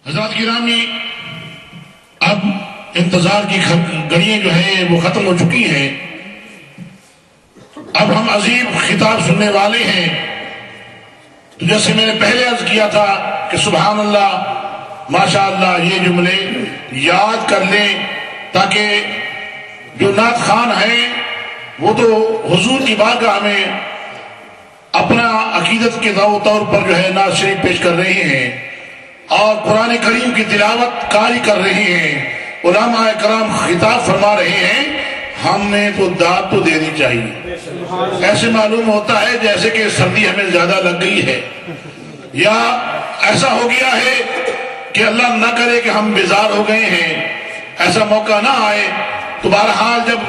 حضرات گرامی، اب انتظار کی گھڑیاں جو ہیں وہ ختم ہو چکی ہیں۔ اب ہم عظیم خطاب سننے والے ہیں۔ تو جیسے میں نے پہلے عرض کیا تھا کہ سبحان اللہ، ماشاء اللہ، یہ جملے یاد کر لیں تاکہ جو نعت خوان ہیں وہ تو حضور کی بارگاہ میں اپنا عقیدت کے طور پر جو ہے نعت شریف پیش کر رہے ہیں اور قرآن کریم کی تلاوت کاری کر رہے ہیں، علماء کرام خطاب فرما رہے ہیں۔ ہم نے تو داد تو دینی چاہیے۔ ایسے معلوم ہوتا ہے جیسے کہ سردی ہمیں زیادہ لگ گئی ہے، یا ایسا ہو گیا ہے کہ اللہ نہ کرے کہ ہم بیزار ہو گئے ہیں، ایسا موقع نہ آئے۔ تو بہرحال جب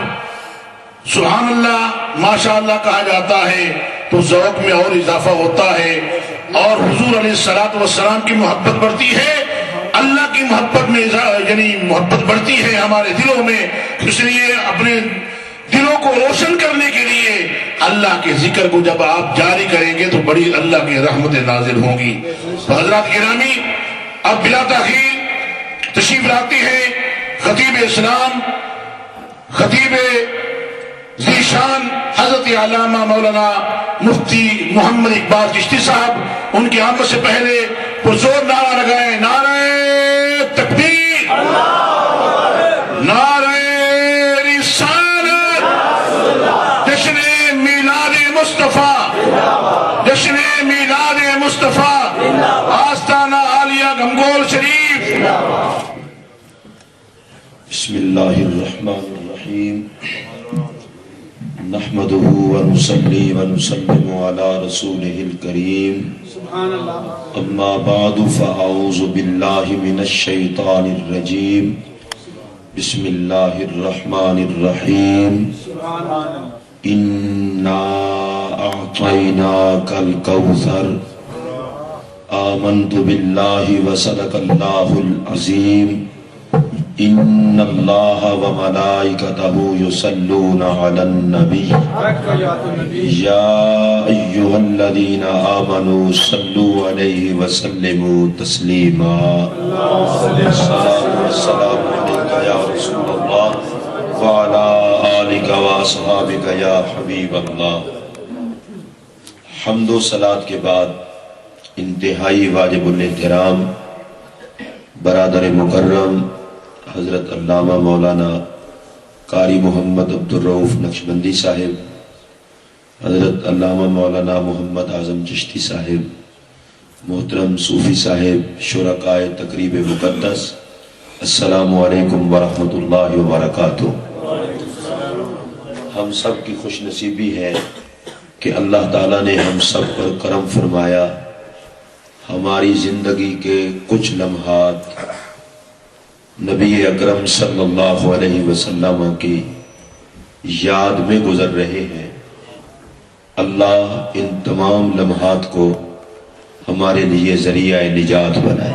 سبحان اللہ ماشاء اللہ کہا جاتا ہے تو ذوق میں اور اضافہ ہوتا ہے اور حضور علیہ الصلوۃ والسلام کی محبت بڑھتی ہے، اللہ کی محبت میں یعنی محبت بڑھتی ہے ہمارے دلوں میں۔ اس لیے اپنے دلوں کو روشن کرنے کے لیے اللہ کے ذکر کو جب آپ جاری کریں گے تو بڑی اللہ کی رحمتیں نازل ہوں گی۔ تو حضرات گرامی، اب بلا تاخیر تشریف لاتے ہیں خطیب اسلام، خطیب ذیشان حضرت علامہ مولانا مفتی محمد اقبال چشتی صاحب۔ ان کی آمد سے پہلے پرزور نعرہ لگائیں، نعرہ تکبیر، نعرہ رسالت، جشن میلاد مصطفیٰ، جشن میلاد مصطفیٰ، آستانہ عالیہ گنگول شریف۔ بسم اللہ الرحمن الرحیم، نحمده ونصلي ونسلم على رسوله الكريم، اما بعد فاعوذ باللہ من الشیطان الرجیم، بسم اللہ الرحمن الرحیم، انا اعطیناک الکوثر، آمنت باللہ وصدق اللہ العظیم، ان اللہ وملائکتہ یصلون علی النبی یا ایہا الذین آمنوا صلوا علیہ وسلموا تسلیما۔ السلام علیکہ یا رسول اللہ وعلی آلک واصحابک یا حبیب اللہ۔ حمد و صلاۃ کے بعد انتہائی واجب الاحترام برادر مکرم حضرت علامہ مولانا قاری محمد عبدالرؤوف نقشبندی صاحب، حضرت علامہ مولانا محمد اعظم چشتی صاحب، محترم صوفی صاحب، شرکاء تقریب مقدس، السلام علیکم ورحمۃ اللہ وبرکاتہ۔ ہم سب کی خوش نصیبی ہے کہ اللہ تعالیٰ نے ہم سب پر کرم فرمایا، ہماری زندگی کے کچھ لمحات نبی اکرم صلی اللہ علیہ وسلم کی یاد میں گزر رہے ہیں۔ اللہ ان تمام لمحات کو ہمارے لیے ذریعہ نجات بنائے۔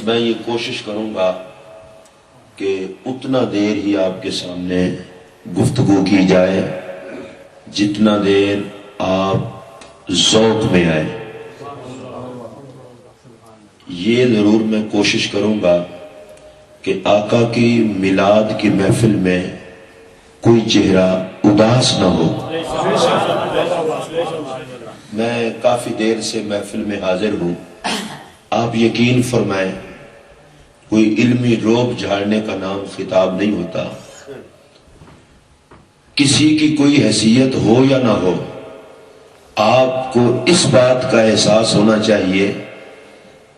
میں یہ کوشش کروں گا کہ اتنا دیر ہی آپ کے سامنے گفتگو کی جائے جتنا دیر آپ ذوق میں آئے۔ یہ ضرور میں کوشش کروں گا کہ آقا کی میلاد کی محفل میں کوئی چہرہ اداس نہ ہو۔ میں کافی دیر سے محفل میں حاضر ہوں، آپ یقین فرمائیں کوئی علمی روب جھاڑنے کا نام خطاب نہیں ہوتا۔ کسی کی کوئی حیثیت ہو یا نہ ہو، آپ کو اس بات کا احساس ہونا چاہیے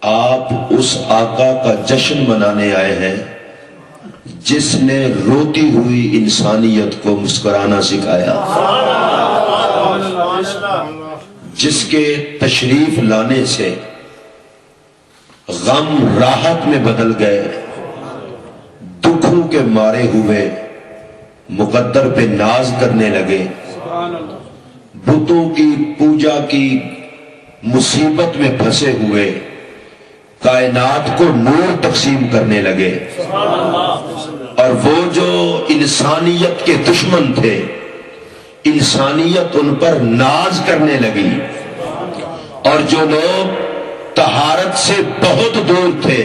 آپ اس آقا کا جشن منانے آئے ہیں جس نے روتی ہوئی انسانیت کو مسکرانا سکھایا، جس کے تشریف لانے سے غم راحت میں بدل گئے، دکھوں کے مارے ہوئے مقدر پہ ناز کرنے لگے، بتوں کی پوجا کی مصیبت میں پھنسے ہوئے کائنات کو نور تقسیم کرنے لگے، اور وہ جو انسانیت کے دشمن تھے انسانیت ان پر ناز کرنے لگی، اور جو لوگ طہارت سے بہت دور تھے،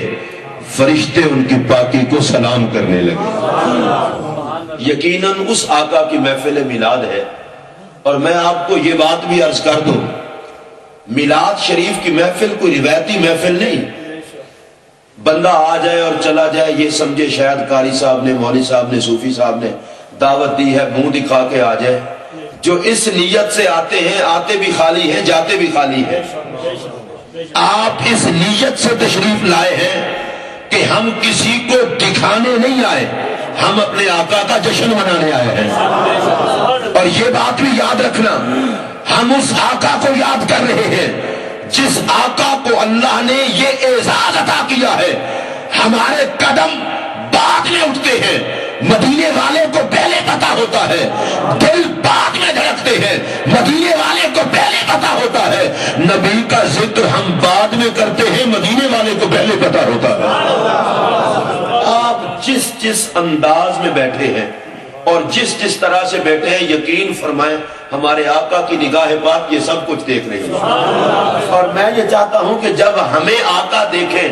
فرشتے ان کی پاکی کو سلام کرنے لگے۔ یقیناً اس آقا کی محفل میلاد ہے، اور میں آپ کو یہ بات بھی عرض کر دوں، میلاد شریف کی محفل کوئی روایتی محفل نہیں، بندہ آ جائے اور چلا جائے یہ سمجھے شاید قاری صاحب نے، مولوی صاحب نے، صوفی صاحب نے دعوت دی ہے، منہ دکھا کے آ جائے۔ جو اس نیت سے آتے ہیں، آتے بھی خالی ہیں، جاتے بھی خالی ہیں۔ آپ اس نیت سے تشریف لائے ہیں کہ ہم کسی کو دکھانے نہیں آئے، ہم اپنے آقا کا جشن منانے آئے ہیں۔ اور یہ بات بھی یاد رکھنا، ہم اس آقا کو یاد کر رہے ہیں جس آقا کو اللہ نے یہ اعزاز عطا کیا ہے۔ ہمارے قدم بعد میں اٹھتے ہیں، مدینے والے کو پہلے پتا ہوتا ہے، دل بعد میں دھڑکتے ہیں، مدینے والے کو پہلے پتا ہوتا ہے، نبی کا ذکر ہم بعد میں کرتے ہیں، مدینے والے کو پہلے پتا ہوتا ہے۔ آپ جس انداز میں بیٹھے ہیں اور جس طرح سے بیٹھے ہیں، یقین فرمائیں ہمارے آقا کی نگاہ پاک یہ سب کچھ دیکھ رہی ہے۔ اور میں یہ چاہتا ہوں کہ جب ہمیں آقا دیکھیں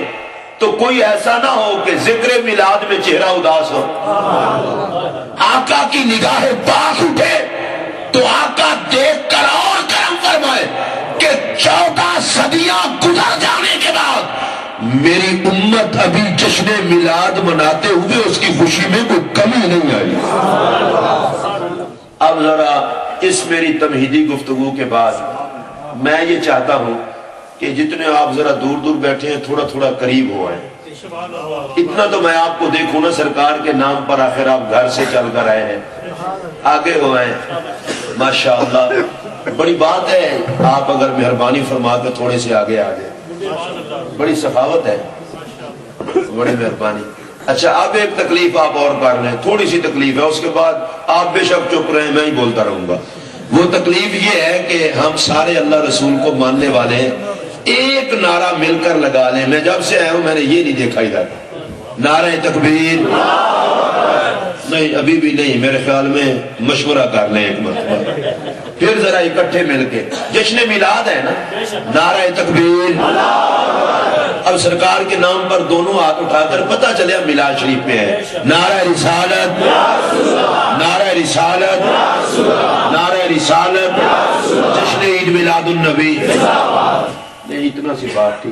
تو کوئی ایسا نہ ہو کہ ذکر میلاد میں چہرہ اداس ہو۔ آقا کی نگاہ پاک اٹھے تو آقا دیکھ کر اور کرم فرمائے کہ 14 صدیاں گزر جانے کے بعد میری امت ابھی جشن میلاد مناتے ہوئے اس کی خوشی میں کوئی کمی نہیں آئی۔ اب ذرا اس میری تمہیدی گفتگو کے بعد میں یہ چاہتا ہوں کہ جتنے آپ ذرا دور دور بیٹھے ہیں تھوڑا تھوڑا قریب ہو آئیں۔ اتنا تو میں آپ کو دیکھوں نا سرکار کے نام پر، آخر آپ گھر سے چل کر آئے ہیں، آگے ہو آئیں۔ ماشاءاللہ بڑی بات ہے، آپ اگر مہربانی فرما کے تھوڑے سے آگے آ جائیں، بڑی سخاوت ہے، بڑی مہربانی۔ اچھا اب ایک تکلیف آپ اور کر لیں، تھوڑی سی تکلیف ہے، اس کے بعد آپ بے شک چپ رہیں، میں ہی بولتا رہوں گا۔ وہ تکلیف یہ ہے کہ ہم سارے اللہ رسول کو ماننے والے ہیں، ایک نعرہ مل کر لگا لیں۔ میں جب سے آیا ہوں میں نے یہ نہیں دیکھا ادھر، نعرہ تکبیر نہیں، ابھی بھی نہیں، میرے خیال میں مشورہ کر لیں ایک مرتبہ، پھر ذرا اکٹھے مل کے، جشن میلاد ہے نا، نعرہ تکبیر۔ اب سرکار کے نام پر دونوں ہاتھ اٹھا کر پتہ چلے ہم میلاد شریف میں ہے، نعرہ رسالت، نعرہ رسالت، نعرہ رسالت، جشن عید میلاد النبی۔ نہیں اتنا سی بات تھی۔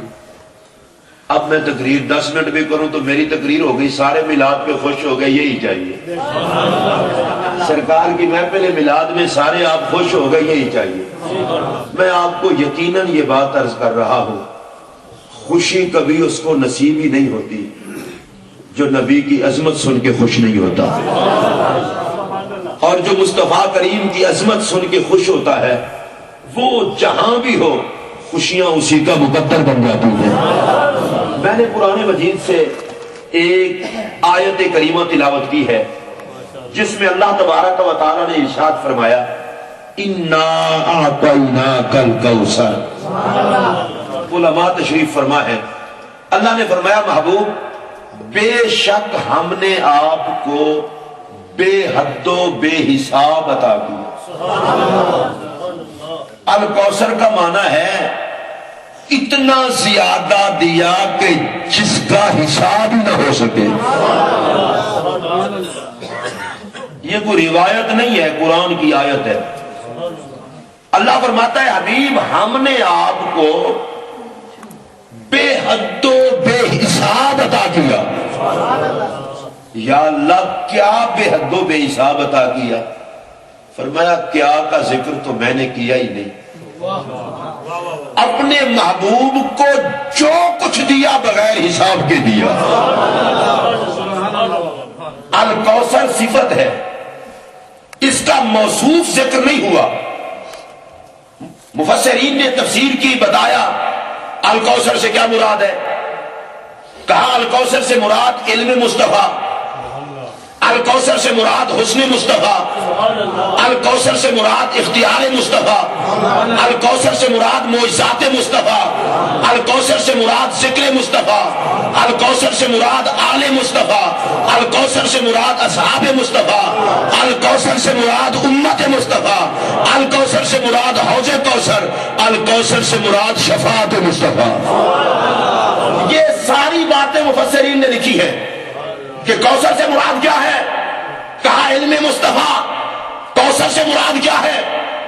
اب میں تقریر 10 منٹ بھی کروں تو میری تقریر ہو گئی، سارے میلاد پہ خوش ہو گئے، یہی چاہیے۔ سرکار کی محفل میلاد میں سارے آپ خوش ہو گئے، یہی چاہیے۔ میں آپ کو یقیناً یہ بات عرض کر رہا ہوں، خوشی کبھی اس کو نصیب ہی نہیں ہوتی جو نبی کی عظمت سن کے خوش نہیں ہوتا، اور جو مصطفیٰ کریم کی عظمت سن کے خوش ہوتا ہے وہ جہاں بھی ہو خوشیاں اسی کا مقدر بن جاتی ہیں۔ میں نے قرآن مجید سے ایک آیت کریمہ تلاوت کی ہے جس میں اللہ تبارک و تعالی نے ارشاد فرمایا، اِنَّا أَعْطَيْنَاكَ الْكَوْثَرَ۔ علماء تشریف فرما ہے، اللہ نے فرمایا محبوب بے شک ہم نے آپ کو بے حد و بے حساب عطا کیا۔ الکوثر کا معنی ہے اتنا زیادہ دیا کہ جس کا حساب ہی نہ ہو سکے۔ یہ کوئی روایت نہیں ہے، قرآن کی آیت ہے۔ اللہ فرماتا ہے حبیب ہم نے آپ کو بے حد و بے حساب عطا کیا۔ یا اللہ کیا بے حد و بے حساب عطا کیا؟ فرمایا کیا کا ذکر تو میں نے کیا ہی نہیں، اپنے محبوب کو جو کچھ دیا بغیر حساب کے دیا۔ الکوثر صفت ہے، اس کا موصوف ذکر نہیں ہوا۔ مفسرین نے تفسیر کی، بتایا الکوثر سے کیا مراد ہے، کہا الکوثر سے مراد علم مصطفیٰ، الکوثر سے مراد حسن مصطفیٰ، الکوثر سے مراد اختیار مصطفیٰ، الکوثر سے مراد معجزات مصطفیٰ، الکوثر سے مراد ذکر مصطفیٰ، الکوثر سے مراد آل مصطفیٰ، الکوثر سے مراد اصحاب مصطفیٰ، الکوثر سے مراد امت مصطفیٰ، الکوثر سے مراد حوض کوثر، الکوثر سے مراد شفاعت مصطفیٰ۔ یہ ساری باتیں مفسرین نے لکھی ہے کہ کوثر سے مراد کیا ہے، کہا علم مصطفیٰ۔ کوثر سے مراد کیا ہے،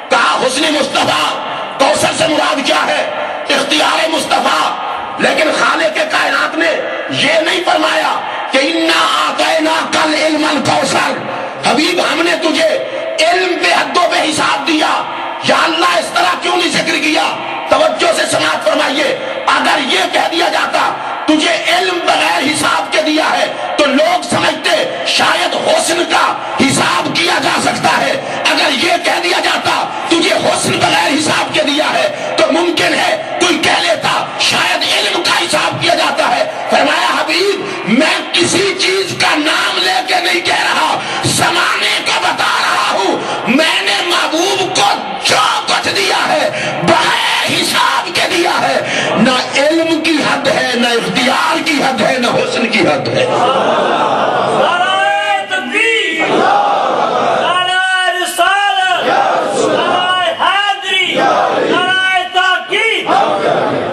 کہا حسن مصطفیٰ۔ کوثر سے مراد کیا ہے، اختیار مصطفیٰ۔ لیکن خالق کائنات نے یہ نہیں فرمایا کہ انا اعطیناک العلم الکوثر، حبیب ہم نے تجھے علم بے حد و بے حساب دیا۔ یا اللہ اس طرح کیوں نہیں ذکر کیا؟ توجہ سے سماعت فرمائیے، اگر یہ کہہ دیا جاتا تجھے علم بغیر حساب کے دیا ہے تو لوگ سمجھتے شاید حسن کا حساب کیا جا سکتا ہے۔ اگر یہ کہہ دیا جاتا تجھے حسن بغیر حساب کے دیا ہے تو ممکن ہے کوئی کہہ لیتا شاید علم کا حساب کیا جاتا ہے۔ فرمایا حبیب میں کسی چیز کا نام لے کے نہیں کہہ رہا، زمانے کا بتا رہا ہوں۔ میں نے محبوب کو جو کچھ دیا ہے بغیر حساب کے دیا ہے۔ نہ علم کی حد ہے، نہ اختیار کی حد ہے، نہ حسن کی حد ہے۔ نعرہ تکبیر، نعرہ رسالت، نعرہ حیدری، نعرہ تاکید۔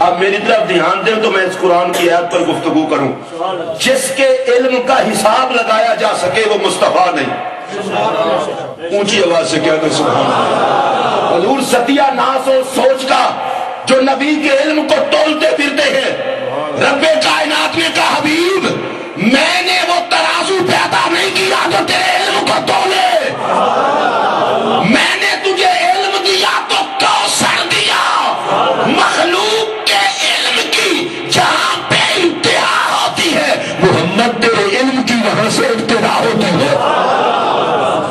اب میری طرف دھیان دیں تو میں اس قرآن کی آیت پر گفتگو کروں۔ جس کے علم کا حساب لگایا جا سکے وہ مصطفیٰ نہیں۔ اونچی آواز سے کہتے ہیں سبحان اللہ۔ حضور ستیہ ناس اور سوچ کا جو نبی کے علم کو تولتے پھرتے ہیں، رب کائنات نے کہا حبیب میں نے وہ ترازو پیدا نہیں کیا جو تیرے علم کو تولے، میں نے تجھے علم دیا تو کوثر دیا۔ مخلوق کے علم کی جہاں پہ انتہا ہوتی ہے محمد تیرے علم کی وہاں سے ابتدا ہوتی ہے۔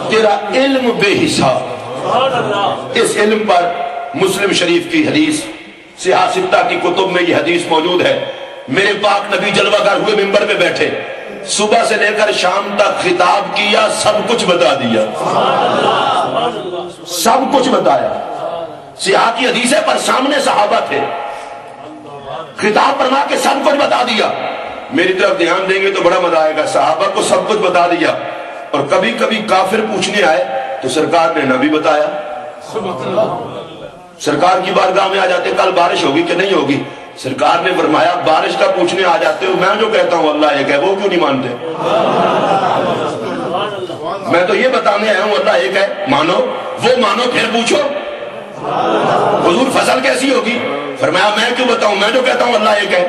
تیرا علم بے حساب۔ اس علم پر مسلم شریف کی حدیث، سیاہ ستہ کی کتب میں یہ حدیث موجود ہے۔ میرے پاک نبی جلوہ گر ہوئے منبر پہ بیٹھے، صبح سے لے کر شام تک خطاب کیا، سب کچھ بتا دیا، سب کچھ بتایا۔ سیاہ کی حدیث ہے پر سامنے صحابہ تھے، خطاب فرما کے سب کچھ بتا دیا۔ میری طرف دھیان دیں گے تو بڑا مزہ آئے گا۔ صحابہ کو سب کچھ بتا دیا، اور کبھی کبھی کافر پوچھنے آئے تو سرکار نے نہ بھی بتایا۔ سرکار کی بارگاہ میں آ جاتے کل بارش ہوگی کہ نہیں ہوگی، سرکار نے فرمایا بارش کا پوچھنے آ جاتے ہو، میں جو کہتا ہوں اللہ ایک ہے وہ کیوں نہیں مانتے؟ میں تو یہ بتانے آیا ہوں اللہ ایک ہے، مانو، وہ مانو پھر پوچھو حضور فصل کیسی ہوگی؟ فرمایا میں کیوں بتاؤں، میں جو کہتا ہوں اللہ ایک ہے۔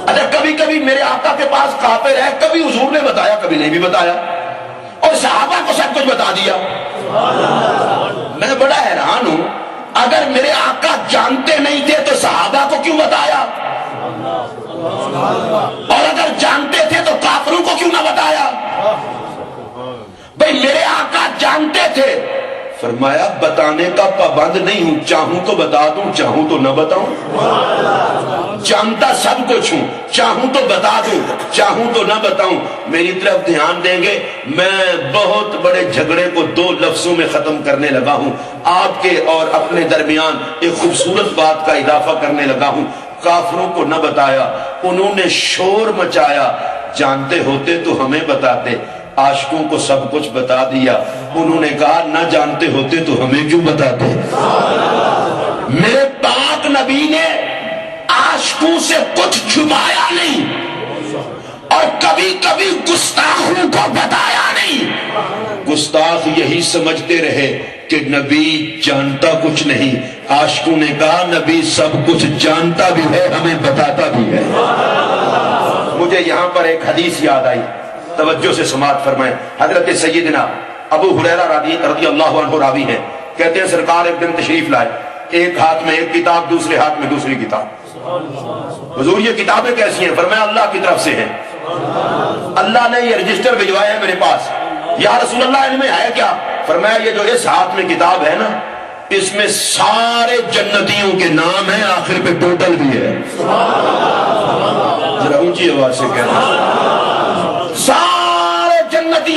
اچھا کبھی کبھی میرے آقا کے پاس کافر ہے، کبھی حضور نے بتایا کبھی نہیں بھی بتایا، اور صحابہ کو سب کچھ بتا دیا۔ میں بڑا حیران ہوں، اگر میرے آقا جانتے نہیں تھے تو صحابہ کو کیوں بتایا، اور اگر جانتے تھے تو کافروں کو کیوں نہ بتایا؟ بھئی میرے آقا جانتے تھے، فرمایا بتانے کا پابند نہیں ہوں، چاہوں تو بتا دوں، چاہوں تو نہ بتاؤں۔ جانتا سب کچھ ہوں، چاہوں تو بتا دوں، چاہوں تو نہ بتاؤں۔ میری طرف دھیان دیں گے، میں بہت بڑے جھگڑے کو دو لفظوں میں ختم کرنے لگا ہوں، آپ کے اور اپنے درمیان ایک خوبصورت بات کا اضافہ کرنے لگا ہوں۔ کافروں کو نہ بتایا، انہوں نے شور مچایا، جانتے ہوتے تو ہمیں بتاتے، عاشقوں کو سب کچھ بتا دیا، انہوں نے کہا نہ جانتے ہوتے تو ہمیں کیوں بتاتے؟ میرے پاک نبی نے عاشقوں سے کچھ چھپایا نہیں، اور کبھی کبھی گستاخوں کو بتایا نہیں۔ گستاخ یہی سمجھتے رہے کہ نبی جانتا کچھ نہیں، عاشقوں نے کہا نبی سب کچھ جانتا بھی ہے، ہمیں بتاتا بھی ہے۔ مجھے یہاں پر ایک حدیث یاد آئی، توجہ سے سماعت فرمائیں۔ حضرت سیدنا ابو ہریرہ رضی اللہ عنہ راوی ہیں، کہتے ہیں سرکار ایک دن تشریف لائے، ایک ہاتھ میں ایک کتاب، دوسرے ہاتھ میں دوسری کتاب۔ حضور یہ کتابیں کیسی ہیں؟ فرمایا اللہ کی طرف سے ہیں، اللہ نے یہ رجسٹر بھجوایا ہے میرے پاس۔ یا رسول اللہ ان میں ہے کیا؟ فرمایا یہ جو اس ہاتھ میں کتاب ہے نا، اس میں سارے جنتیوں کے نام ہیں، آخر پہ ٹوٹل بھی ہے۔ ذرا اونچی آواز سے کہنا، سارے جنتی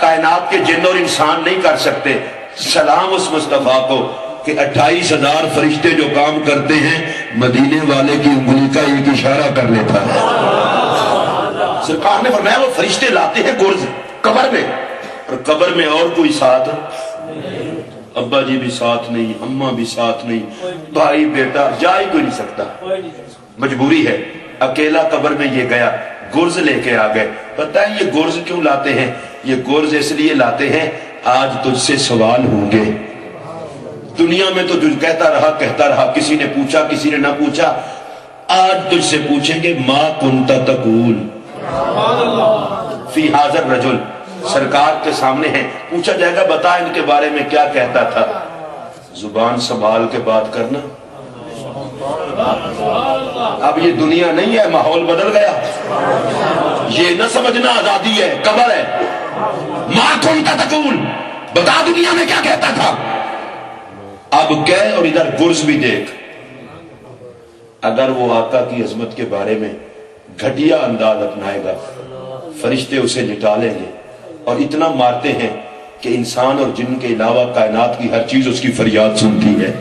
کائنات کے جن اور انسان نہیں کر سکتے. سلام اس مصطفیٰ کو کہ 28,000 فرشتے جو کام کرتے ہیں مدینے والے کی انگلی کا ایک اشارہ کر لیتا ہے. سرکار نے فرمایا وہ فرشتے لاتے ہیں گرز قبر میں، اور قبر میں اور کوئی ساتھ، ابا جی بھی ساتھ نہیں، اماں بھی ساتھ نہیں، بھائی بیٹا جا ہی کوئی نہیں سکتا، مجبوری ہے. اکیلا قبر میں یہ گیا، گرز لے کے آ گئے. پتہ ہے یہ گرز کیوں لاتے ہیں؟ یہ گرز اس لیے لاتے ہیں آج تجھ سے سوال ہوں گے. دنیا میں تو جو کہتا رہا، کسی نے پوچھا کسی نے نہ پوچھا، آج تجھ سے پوچھیں گے ما کنت تقول فی حاضر رجل. سرکار کے سامنے ہے، پوچھا جائے گا بتا ان کے بارے میں کیا کہتا تھا. زبان سنبھال کے بات کرنا. اب یہ دنیا نہیں ہے، ماحول بدل گیا. یہ نہ سمجھنا آزادی ہے، قبر ہے. ما کنت تقول، بتا دنیا میں کیا کہتا تھا. اب کہہ اور ادھر گرز بھی دیکھ. اگر وہ آقا کی عظمت کے بارے میں گھٹیا انداز اپنائے گا، فرشتے اسے لٹا لیں گے اور اتنا مارتے ہیں کہ انسان اور جن کے علاوہ کائنات کی ہر چیز اس کی فریاد سنتی ہے.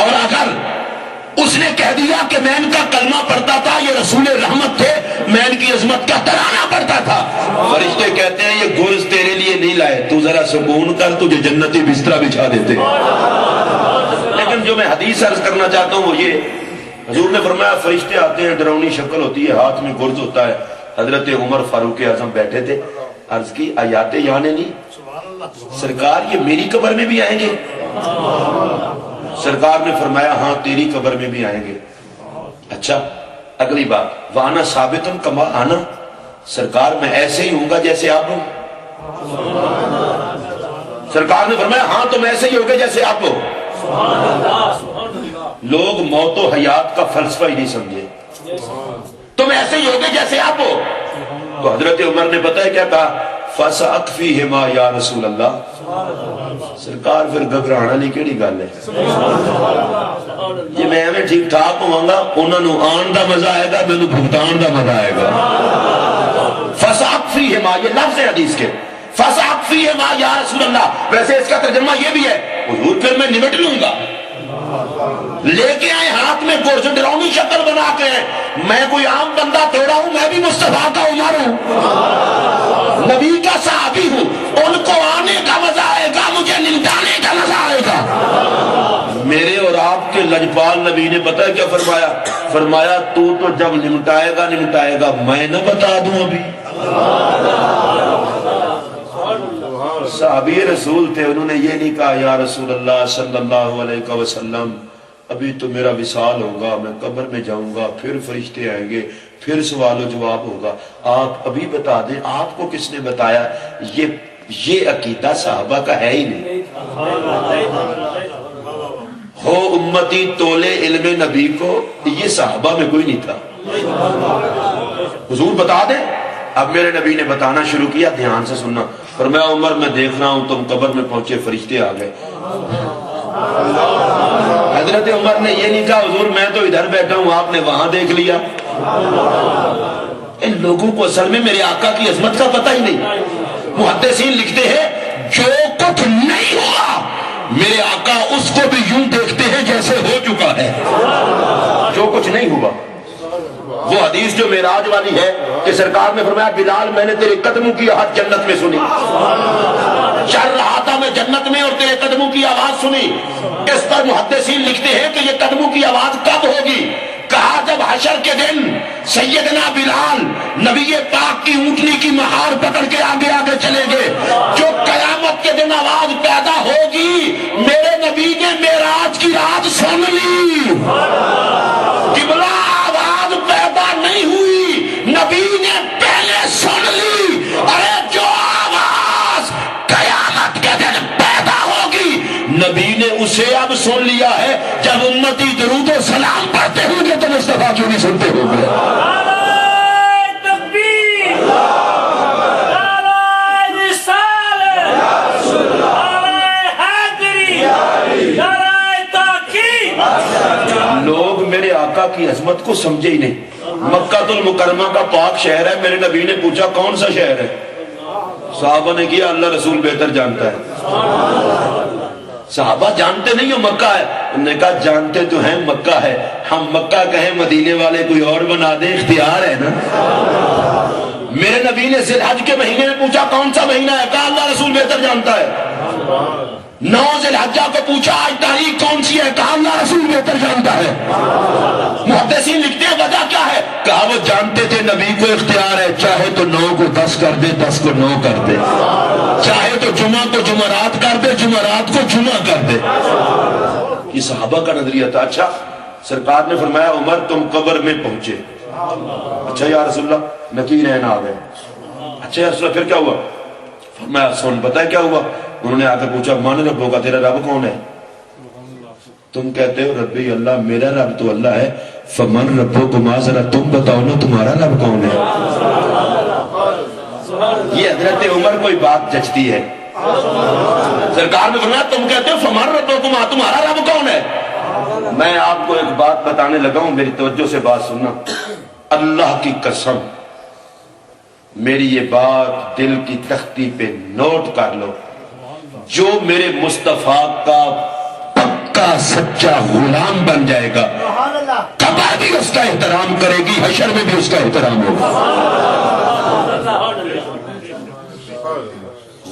اور اگر اس نے کہہ دیا کہ میں ان کا کلمہ پڑھتا تھا، یہ رسول رحمت تھے، میں ان کی عظمت کا ترانہ پڑھتا تھا، فرشتے کہتے ہیں یہ گرز تیرے لیے نہیں لائے، تو ذرا سکون کر، تجھے جنتی بستر بچھا دیتے. لیکن جو میں حدیث عرض کرنا چاہتا ہوں وہ یہ، حضور نے فرمایا فرشتے آتے ہیں، ڈراؤنی شکل ہوتی ہے، ہاتھ میں گرز ہوتا ہے. حضرت عمر فاروق اعظم بیٹھے تھے، عرض کی آیات یعنی نہیں سرکار یہ میری قبر میں بھی آئیں گے؟ سرکار نے فرمایا ہاں تیری قبر میں بھی آئیں گے. اچھا اگلی بات، وانا ثابتن کما آنا، سرکار میں ایسے ہی ہوں گا جیسے آپ ہوں. سرکار نے فرمایا ہاں تم ایسے ہی ہوگے جیسے آپ ہو. لوگ موت و حیات کا فلسفہ ہی نہیں سمجھے. تم ایسے ہی ہوگے جیسے آپ ہو. تو حضرت عمر نے پتہ ہے کیا کہا، فَسَأَكْفِيهِمَا یا رسول اللہ. سرکار پھر گھبرانا نہیں کیڑی گل ہے. یہ میں ہمیں ٹھیک ٹھاک ہوں گا، انہوں نے آن دا مزہ آئے گا، میں نے بھگتان دا مزہ آئے گا. فَسَأَكْفِيهِمَا یہ لفظ ہے حدیث کے، فَسَأَكْفِيهِمَا یا رسول اللہ. ویسے اس کا ترجمہ یہ بھی ہے حضور پھر میں نمٹ لوں گا. لے کے آئے ہاتھ میں گرز، ڈراؤنی شکل بنا کے. میں کوئی عام بندہ تھوڑا ہوں، میں بھی مصطفیٰ کا عمر ہوں، نبی کا صحابی ہوں. ان کو آنے کا مزہ آئے گا، مجھے نمٹانے کا مزہ آئے گا. میرے اور آپ کے لجپال نبی نے پتہ ہے کیا فرمایا؟ فرمایا تو جب نمٹائے گا میں نہ بتا دوں. ابھی صحابی رسول تھے، انہوں نے یہ نہیں کہا یا رسول اللہ صلی اللہ علیہ وسلم ابھی تو میرا وصال ہوگا، میں قبر میں جاؤں گا، پھر فرشتے آئیں گے، پھر سوال و جواب ہوگا، آپ ابھی بتا دیں. آپ کو کس نے بتایا؟ یہ عقیدہ صحابہ کا ہے ہی نہیں. ہو امتی تولے علم نبی کو، یہ صحابہ میں کوئی نہیں تھا. حضور بتا دیں. اب میرے نبی نے بتانا شروع کیا، دھیان سے سننا. فرمایا عمر میں دیکھ رہا ہوں تم قبر میں پہنچے، فرشتے آ گئے. حضرت عمر نے یہ نہیں کہا حضور میں تو ادھر بیٹھا ہوں، آپ نے وہاں دیکھ لیا. ان لوگوں کو اصل میں میرے آقا کی عظمت کا پتہ ہی نہیں. محدثین لکھتے ہیں جو کچھ نہیں ہوا میرے آقا اس کو بھی یوں دیکھتے ہیں جیسے ہو چکا ہے. جو کچھ نہیں ہوا، وہ حدیث جو معراج والی ہے کہ سرکار نے فرمایا بلال میں نے تیرے قدموں کی آواز جنت میں سنی، چل رہا تھا میں جنت میں اور تیرے قدموں کی آواز سنی. اس پر محدثین لکھتے ہیں کہ یہ قدموں کی آواز کب ہوگی؟ کہا جب حشر کے دن سیدنا بلال نبی پاک کی اونٹنی کی مہار پکڑ کے آگے آگے چلیں گے. جو قیامت کے دن آواز پیدا ہوگی میرے نبی نے معراج کی رات سن لی. قبلہ آواز پیدا نہیں ہوئی، نبی نے پہلے سن لی. ارے جو آواز قیامت کے دن پیدا ہوگی نبی نے اسے اب سن لیا ہے. جب امتی درود و سلام پڑھتے ہوں گے تو مصطفیٰ کیوں نہیں سنتے ہوں گے؟ نعرہ تکبیر، نعرہ رسالت، نعرہ حیدری، نعرہ تاکید. لوگ میرے آقا کی عظمت کو سمجھے ہی نہیں. مکہ المکرمہ کا پاک شہر ہے. میرے نبی نے پوچھا کون سا شہر ہے؟ صحابہ نے کیا اللہ رسول بہتر جانتا ہے. صحابہ جانتے نہیں ہو مکہ ہے. انہوں نے کہا جانتے تو ہیں مکہ ہے, ہم مکہ کہیں مدینے والے کوئی اور بنا دے, اختیار ہے نا. میرے نبی نے ذی الحج کے مہینے میں پوچھا کون سا مہینہ ہے, کہا اللہ رسول بہتر جانتا ہے. 9 ذی الحجہ کو پوچھا آج تاریخ کون سی ہے, کہا اللہ رسول بہتر جانتا ہے. محدثین لکھتے ہیں وجہ کیا ہے, کہا وہ جانتے تھے نبی کو اختیار ہے, چاہے تو 9 کو 10 کر دے, 10 کو 9 کر دے, چاہے تو جمعہ کو جمعرات کر دے, جمعرات کو جمعہ کر دے. یہ صحابہ کا نظریہ تھا. اچھا سرکار نے فرمایا عمر تم قبر میں پہنچے. اچھا یا رسول اللہ نکیر ہیں آ گئے. اچھا یا رسول اللہ پھر کیا ہوا؟ فرمایا سن پتہ ہے کیا ہوا؟ انہوں نے آ کر پوچھا من رب ہوگا, تیرا رب کون ہے؟ تم کہتے ہو ربی اللہ, میرا رب تو اللہ ہے. فمن ربکما, ذرا تم بتاؤ نا تمہارا رب کون ہے؟ یہ حضرت عمر کوئی بات جچتی ہے. سرکار نے فرمایا تم کہتے ہو فمن ربکما, تمہارا رب کون ہے؟ میں آپ کو ایک بات بتانے لگا ہوں, میری توجہ سے بات سننا. اللہ کی قسم میری یہ بات دل کی تختی پہ نوٹ کر لو, جو میرے مصطفیٰ کا پکا سچا غلام بن جائے گا قبر بھی اس کا احترام کرے گی, حشر میں بھی اس کا احترام ہوگا.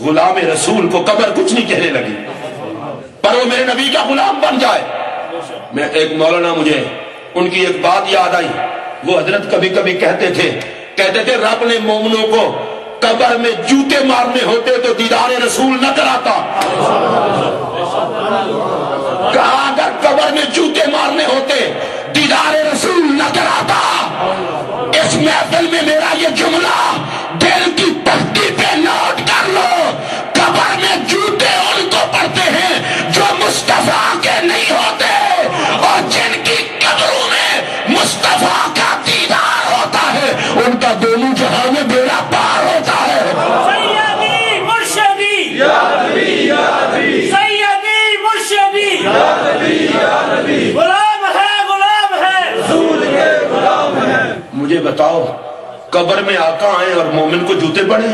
غلام رسول کو قبر کچھ نہیں کہنے لگی, پر وہ میرے نبی کا غلام بن جائے. میں ایک مولانا, مجھے ان کی ایک بات یاد آئی. وہ حضرت کبھی کبھی کہتے تھے رب نے مومنوں کو قبر میں جوتے مارنے ہوتے تو دیدار رسول نہ کراتا. کہا اگر قبر میں جوتے مارنے ہوتے دیدار رسول نہ کراتا. اس محفل میں میرا یہ جملہ دل کی تختی پہ نوٹ کر لو, قبر میں جوتے ان کو پڑتے ہیں جو مصطفیٰ کے نہیں ہوتے, اور جن کی قبروں میں مصطفیٰ کا دیدار ہوتا ہے ان کا دونوں جہاں میں بیڑا پار ہوتا ہے. سیدی مرشدی سیدی مرشدی غلام ہے. مجھے بتاؤ قبر میں آقا آئے اور مومن کو جوتے پڑے؟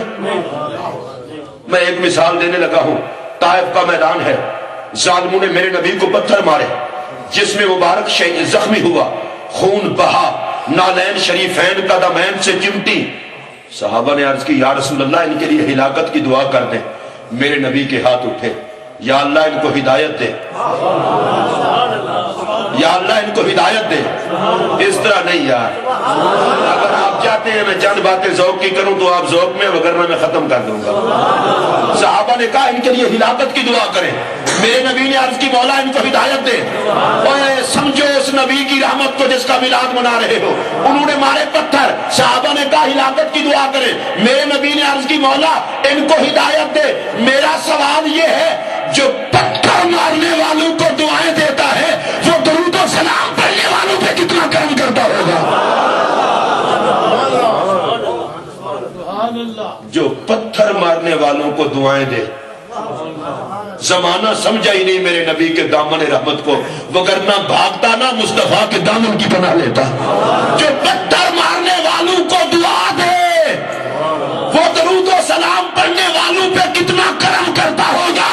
میں ایک مثال دینے لگا ہوں. طائف کا میدان ہے, ظالموں نے میرے نبی کو پتھر مارے, جس میں مبارک زخمی ہوا, خون بہا, نالین شریفین قدمین سے چمٹی. صحابہ نے عرض کی یا رسول اللہ ان کے لیے ہلاکت کی دعا کر دیں. میرے نبی کے ہاتھ اٹھے, یا اللہ ان کو ہدایت دے, یا اللہ ان کو ہدایت دے. اس طرح نہیں یار, اگر آپ چاہتے ہیں میں چند باتیں ذوق کی کروں تو آپ ذوق میں, وگرنہ میں ختم کر دوں گا. صحابہ نے کہا ان کے لیے ہلاکت کی دعا کریں. میرے نبی نے عرض کی مولا ان کو ہدایت دے. اوے سمجھو اس نبی کی رحمت کو جس کا میلاد منا رہے ہو, انہوں نے مارے پتھر, صحابہ نے کہا ہلاکت کی دعا کریں. میرے نبی نے عرض کی مولا ان کو ہدایت دے. میرا سوال یہ ہے جو پتھر مارنے والوں کو دعائیں دیتا ہے وہ درود و سلام پڑھنے والوں پہ کتنا کرم کرتا ہوگا. جو پتھر مارنے والوں کو دعائیں دے, زمانہ سمجھا ہی نہیں میرے نبی کے دامن رحمت کو, وگرنہ بھاگتا نہ مصطفیٰ کے دامن کی پناہ لیتا. جو پتھر مارنے والوں کو دعا دے وہ درود و سلام پڑھنے والوں پہ کتنا کرم کرتا ہوگا.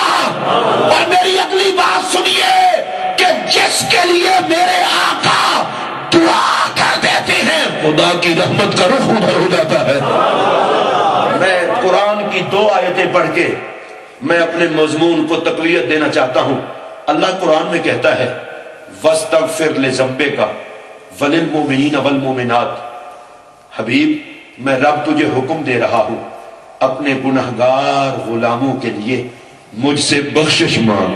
اور میری اگلی بات سنیے کہ جس کے لیے میرے آقا دعا کر دیتے ہیں خدا کی رحمت کا رخ ادھر ہو جاتا ہے. میں قرآن کی 2 آیتیں پڑھ کے میں اپنے مضمون کو تقویت دینا چاہتا ہوں. اللہ قرآن میں کہتا ہے وَاسْتَغْفِرْ لِذَنبِكَ وَلِلْمُؤْمِنِينَ وَالْمُؤْمِنَاتِ. حبیب میں رب تجھے حکم دے رہا ہوں اپنے گنہگار غلاموں کے لیے مجھ سے بخشش مانگ.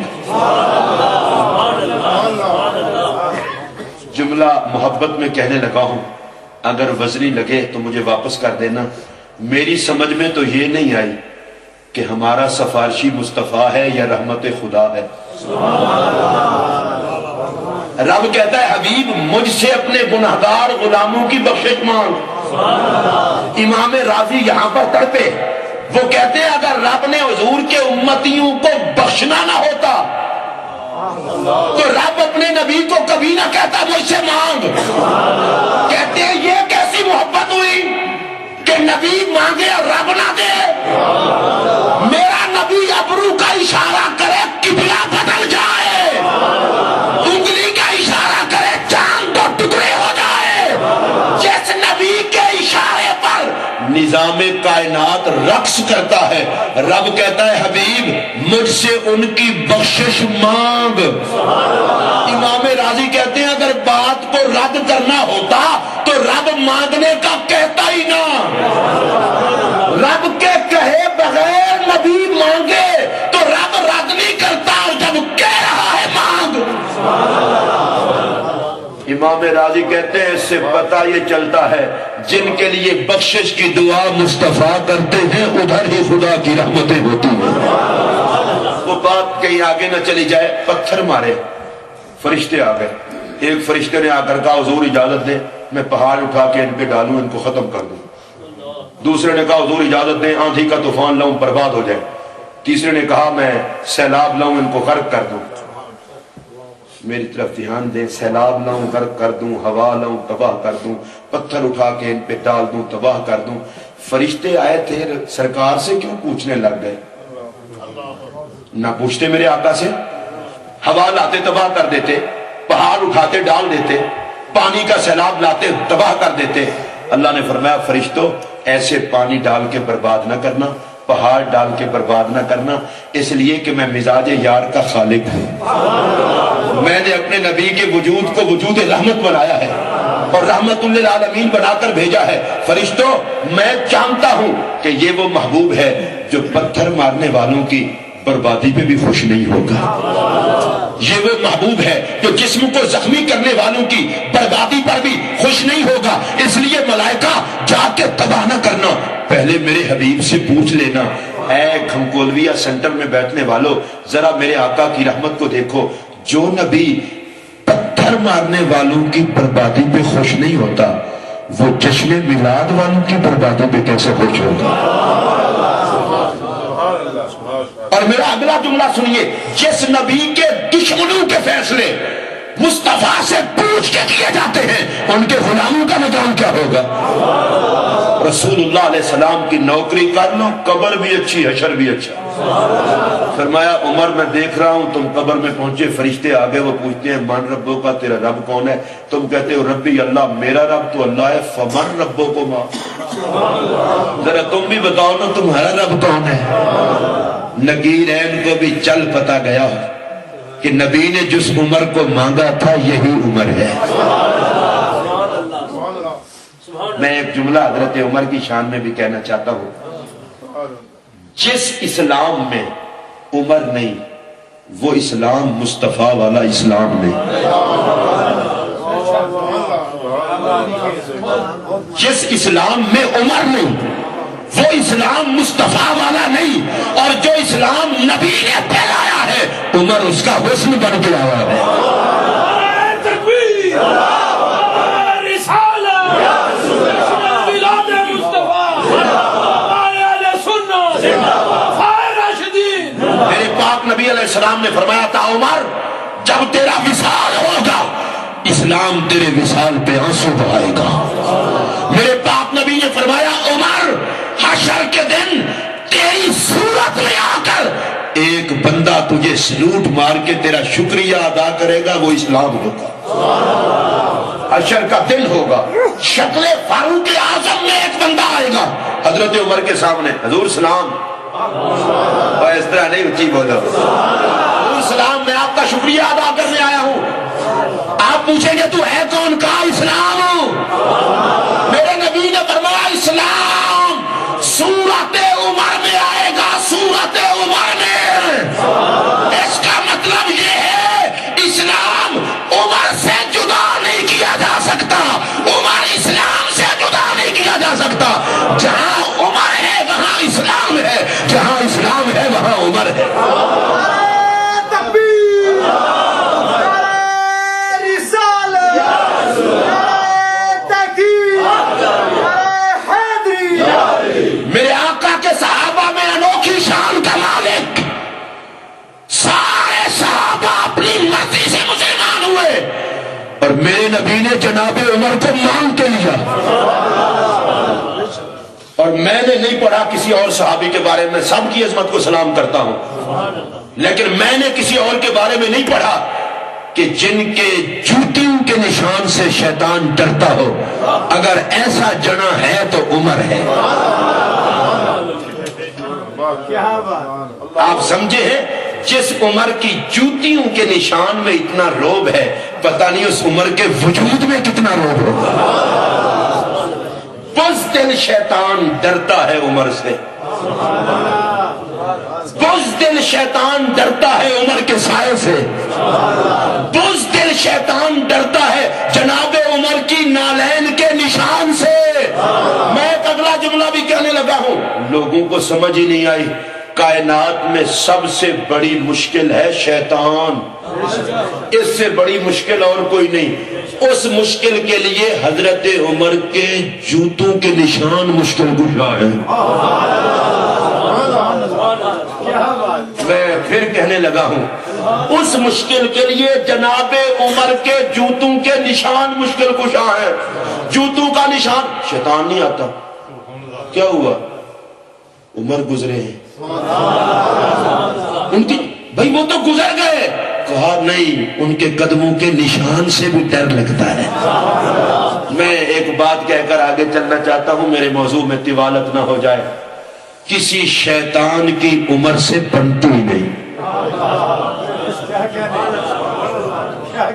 جملہ محبت میں کہنے لگا ہوں, اگر وزنی لگے تو مجھے واپس کر دینا. میری سمجھ میں تو یہ نہیں آئی کہ ہمارا سفارشی مصطفیٰ ہے یا رحمت خدا ہے. رب کہتا ہے حبیب مجھ سے اپنے گنہگار غلاموں کی بخشش مانگ. امام راضی یہاں پر تڑپے, وہ کہتے ہیں اگر رب نے حضور کے امتیوں کو بخشنا نہ ہوتا تو رب اپنے نبی کو کبھی نہ کہتا مجھ سے مانگ. کہتے ہیں یہ کیسی محبت ہوئی کہ نبی مانگے اور رب نہ دے. میرا نبی ابرو کا اشارہ کرے قبلہ بدل جائے، انگلی کا اشارہ کرے چاند دو ٹکڑے ہو جائے۔ جس نبی کے اشارے پر نظام کائنات رقص کرتا ہے، رب کہتا ہے حبیب مجھ سے ان کی بخشش مانگ۔ امام راضی کہتے ہیں اگر بات کو رد کرنا ہوتا تو رب مانگنے کا کہتا ہی نہ، رب کے کہے بغیر نبی مانگے تو رب رد نہیں کرتا، اور جب کہہ رہا ہے مانگ۔ امام راضی کہتے ہیں اس سے پتہ یہ چلتا ہے جن کے لیے بخشش کی دعا مصطفیٰ کرتے ہیں ادھر ہی خدا کی رحمتیں ہوتی ہیں۔ وہ بات کہیں آگے نہ چلی جائے، پتھر مارے، فرشتے آ گئے۔ ایک فرشتے نے آ کر کہا حضور اجازت دیں میں پہاڑ اٹھا کے ان پہ ڈالوں، ان کو ختم کر دوں۔ دوسرے نے کہا حضور اجازت دیں آندھی کا طوفان لاؤں برباد ہو جائے۔ تیسرے نے کہا میں سیلاب لاؤں ان کو غرق کر دوں۔ میری طرف دھیان دیں، سیلاب لاؤں غرق کر دوں، ہوا لاؤں تباہ کر دوں، پتھر اٹھا کے ان پہ ڈال دوں تباہ کر دوں۔ فرشتے آئے تھے سرکار سے کیوں پوچھنے لگ گئے؟ نہ پوچھتے میرے آقا سے، ہوا لاتے تباہ کر دیتے، پہاڑ اٹھاتے ڈال دیتے، پانی کا سیلاب لاتے تباہ کر دیتے۔ اللہ نے فرمایا فرشتوں ایسے پانی ڈال کے برباد نہ کرنا، پہاڑ ڈال کے برباد نہ کرنا، اس لیے کہ میں مزاج یار کا خالق ہوں۔ میں نے اپنے نبی کے وجود کو وجود رحمت بنایا ہے اور رحمت للعالمین بنا کر بھیجا ہے۔ فرشتوں میں جانتا ہوں کہ یہ وہ محبوب ہے جو پتھر مارنے والوں کی بربادی پہ بھی خوش نہیں ہوگا، یہ وہ محبوب ہے جو جسم کو زخمی کرنے والوں کی بربادی پر بھی خوش نہیں ہوگا، اس لیے ملائکہ جا کے تباہ نہ کرنا، پہلے میرے حبیب سے پوچھ لینا۔ اے کھمکولویا سینٹر میں بیٹھنے والوں ذرا میرے آقا کی رحمت کو دیکھو، جو نبی پتھر مارنے والوں کی بربادی پہ خوش نہیں ہوتا وہ جشن میلاد والوں کی بربادی پہ کیسے خوش ہوگا؟ اور میرا اگلا جملہ سنیے، جس نبی کے دشمنوں کے فیصلے مصطفیٰ سے پوچھ کے کیے جاتے ہیں ان کے غلاموں کا انجام کیا ہوگا؟ رسول اللہ علیہ السلام کی نوکری کر لو، قبر بھی اچھی حشر بھی اچھا۔ فرمایا عمر میں دیکھ رہا ہوں تم قبر میں پہنچے، فرشتے آگے وہ پوچھتے ہیں من ربوں کا، تیرا رب کون ہے؟ تم کہتے ہو ربی اللہ، میرا رب تو اللہ ہے، فمن ربوں کو ماں، ذرا تم بھی بتاؤ نا تمہارا رب کون ہے؟ نگیرین کو بھی چل پتا گیا کہ نبی نے جس عمر کو مانگا تھا یہی عمر ہے۔ میں ایک جملہ حضرت عمر کی شان میں بھی کہنا چاہتا ہوں، جس اسلام میں عمر نہیں وہ اسلام مصطفیٰ والا اسلام نہیں، جس اسلام میں عمر نہیں وہ اسلام مصطفیٰ والا نہیں، اور جو اسلام نبی نے پھیلایا ہے عمر اس کا حسن بن کے آیا ہے۔ تکبیر، رسالہ، میلاد مصطفیٰ، اہل سنت، خیر راشدین۔ میرے پاک نبی علیہ السلام نے فرمایا تھا عمر جب تیرا وصال ہوگا اسلام تیرے وصال پہ آنسو بہائے گا۔ میرے پاک نبی نے فرمایا عمر حشر کے دن تیری صورت میں آ کر ایک بندہ تجھے سلوٹ مار کے تیرا شکریہ ادا کرے گا، وہ اسلام ہوگا۔ حشر کا دن ہوگا، شکل فاروق اعظم میں ایک بندہ آئے گا حضرت عمر کے سامنے، حضور سلام، اور اس طرح نہیں اچھی بولو، حضور سلام میں آپ کا شکریہ ادا کرنے آیا ہوں۔ آپ پوچھیں گے تو ہے کون؟ کہا اسلام ہوں۔ میرے نبی نے فرمایا اسلام سورت عمر میں آئے گا، سورت عمر میں۔ اس کا مطلب یہ ہے اسلام عمر سے جدا نہیں کیا جا سکتا، عمر اسلام سے جدا نہیں کیا جا سکتا۔ جہاں عمر ہے وہاں اسلام ہے، جہاں اسلام ہے وہاں عمر ہے۔ میرے آقا کے صحابہ میں انوکھی شان کا مالک، سارے صحابہ اپنی مرضی سے مسلمان ہوئے اور میرے نبی نے جناب عمر کو مان کے لیا، اور میں نے نہیں پڑھا کسی اور صحابی کے بارے میں، سب کی عظمت کو سلام کرتا ہوں، لیکن میں نے کسی اور کے بارے میں نہیں پڑھا کہ جن کے جوتیوں کے نشان سے شیطان ڈرتا ہو، اگر ایسا جنا ہے تو عمر ہے۔ آپ سمجھے ہیں، جس عمر کی جوتیوں کے نشان میں اتنا روب ہے، پتہ نہیں اس عمر کے وجود میں کتنا روب ہوگا۔ بزدل شیطان ڈرتا ہے عمر سے، بزدل شیطان ڈرتا ہے عمر کے سائے سے، بزدل شیطان ڈرتا ہے جناب عمر کی نالین کے نشان سے۔ میں ایک اگلا جملہ بھی کہنے لگا ہوں، لوگوں کو سمجھ ہی نہیں آئی، کائنات میں سب سے بڑی مشکل ہے شیطان، اس سے بڑی مشکل اور کوئی نہیں۔ اس مشکل کے لیے حضرت عمر کے جوتوں کے نشان مشکل کشا ہے۔ میں پھر کہنے لگا ہوں، اس مشکل کے لیے جناب عمر کے جوتوں کے نشان مشکل کشا ہے۔ جوتوں کا نشان، شیطان نہیں آتا۔ کیا ہوا؟ عمر گزرے ہیں، ان کی بھائی وہ تو گزر گئے، کہا نہیں، ان کے قدموں کے نشان سے بھی ڈر لگتا ہے۔ میں ایک بات کہہ کر آگے چلنا چاہتا ہوں، میرے موضوع میں طوالت نہ ہو جائے۔ کسی شیطان کی عمر سے بنتی نہیں،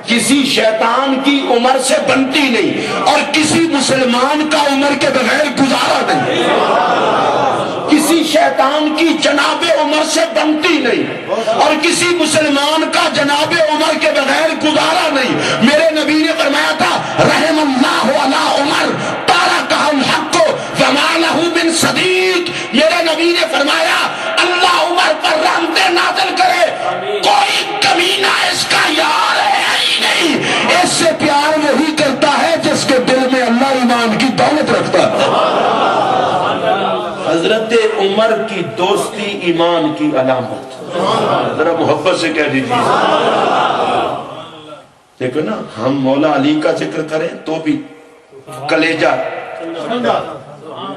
کسی شیطان کی عمر سے بنتی نہیں، اور کسی مسلمان کا عمر کے بغیر گزارا نہیں۔ کسی شیطان کی جناب عمر سے بنتی نہیں، اور کسی مسلمان کا جناب عمر کے بغیر گزارا نہیں۔ میرے نبی نے فرمایا تھا، رحم اللہ علی عمر تارکہ الحق وما لہ من صدیق۔ میرے نبی نے فرمایا، اللہ عمر پر رحمتیں نازل کرے، کوئی کمینہ اس کا یار ہے ہی نہیں۔ اس سے پیار وہی کرتا ہے جس کے دل میں اللہ ایمان کی دولت رکھتا ہے۔ حضرت عمر کی دوستی ایمان کی علامت، ذرا محبت سے کہہ دیجیے۔ دیکھو نا، ہم مولا علی کا ذکر کریں تو بھی کلیجہ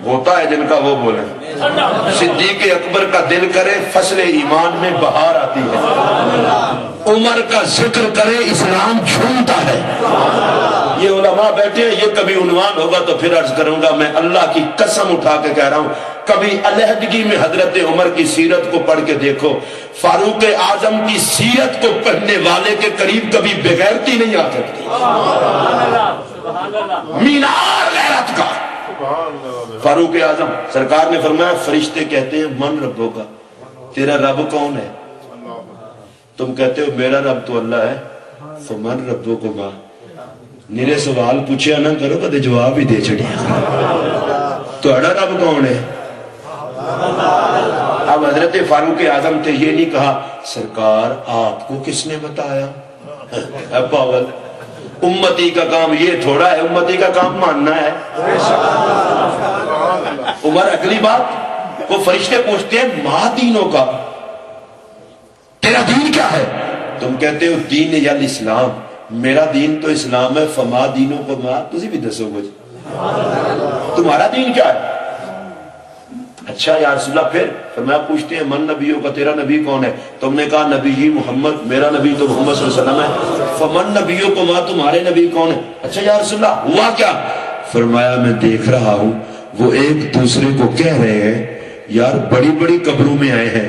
ہوتا ہے جن کا وہ بولیں، صدیق اکبر کا دل کرے فصل ایمان میں بہار آتی ہے، عمر کا ذکر کرے اسلام جھومتا ہے۔ یہ علماء بیٹھے ہیں، یہ کبھی عنوان ہوگا تو پھر عرض کروں گا، میں اللہ کی قسم اٹھا کے کہہ رہا ہوں، کبھی علیحدگی میں حضرت عمر کی سیرت کو پڑھ کے دیکھو، فاروق اعظم کی سیرت کو پڑھنے والے کے قریب کبھی بغیرتی نہیں آ سکتی۔ مینار غیرت کا فاروق اعظم، سرکار نے فرمایا، فرشتے کہتے ہیں من ربوں کا، تیرا رب کون ہے؟ تم کہتے ہو میرا رب تو اللہ ہے، فمن ربوں کو ماں، میرے سوال پوچھیا نہ کرو، کدے جواب ہی دے چڑیا، تہاڈا رب کون ہے؟ اب حضرت فاروق اعظم تھے، یہ نہیں کہا سرکار آپ کو کس نے بتایا؟ اے پاگل، امتی کا کام یہ تھوڑا ہے، امتی کا کام ماننا ہے۔ عمر اگلی بات، وہ فرشتے پوچھتے ہیں ماں دینوں کا، تیرا دین کیا ہے؟ تم کہتے ہو دین یا اسلام، میرا دین تو اسلام ہے، فما دینوں کو ماں، تسی بھی دسو کچھ، تمہارا دین کیا ہے؟ اچھا یا رسول اللہ، پھر فرمایا پوچھتے ہیں من نبیوں کا، تیرا نبی کون ہے؟ تم نے کہا نبی محمد، میرا نبی تو محمد صلی اللہ علیہ وسلم ہے، فمن نبیوں کو ماں، تمہارے نبی کون ہے؟ اچھا یا رسول اللہ، ہوا کیا؟ فرمایا میں دیکھ رہا ہوں وہ ایک دوسرے کو کہہ رہے ہیں یار بڑی بڑی قبروں میں آئے ہیں،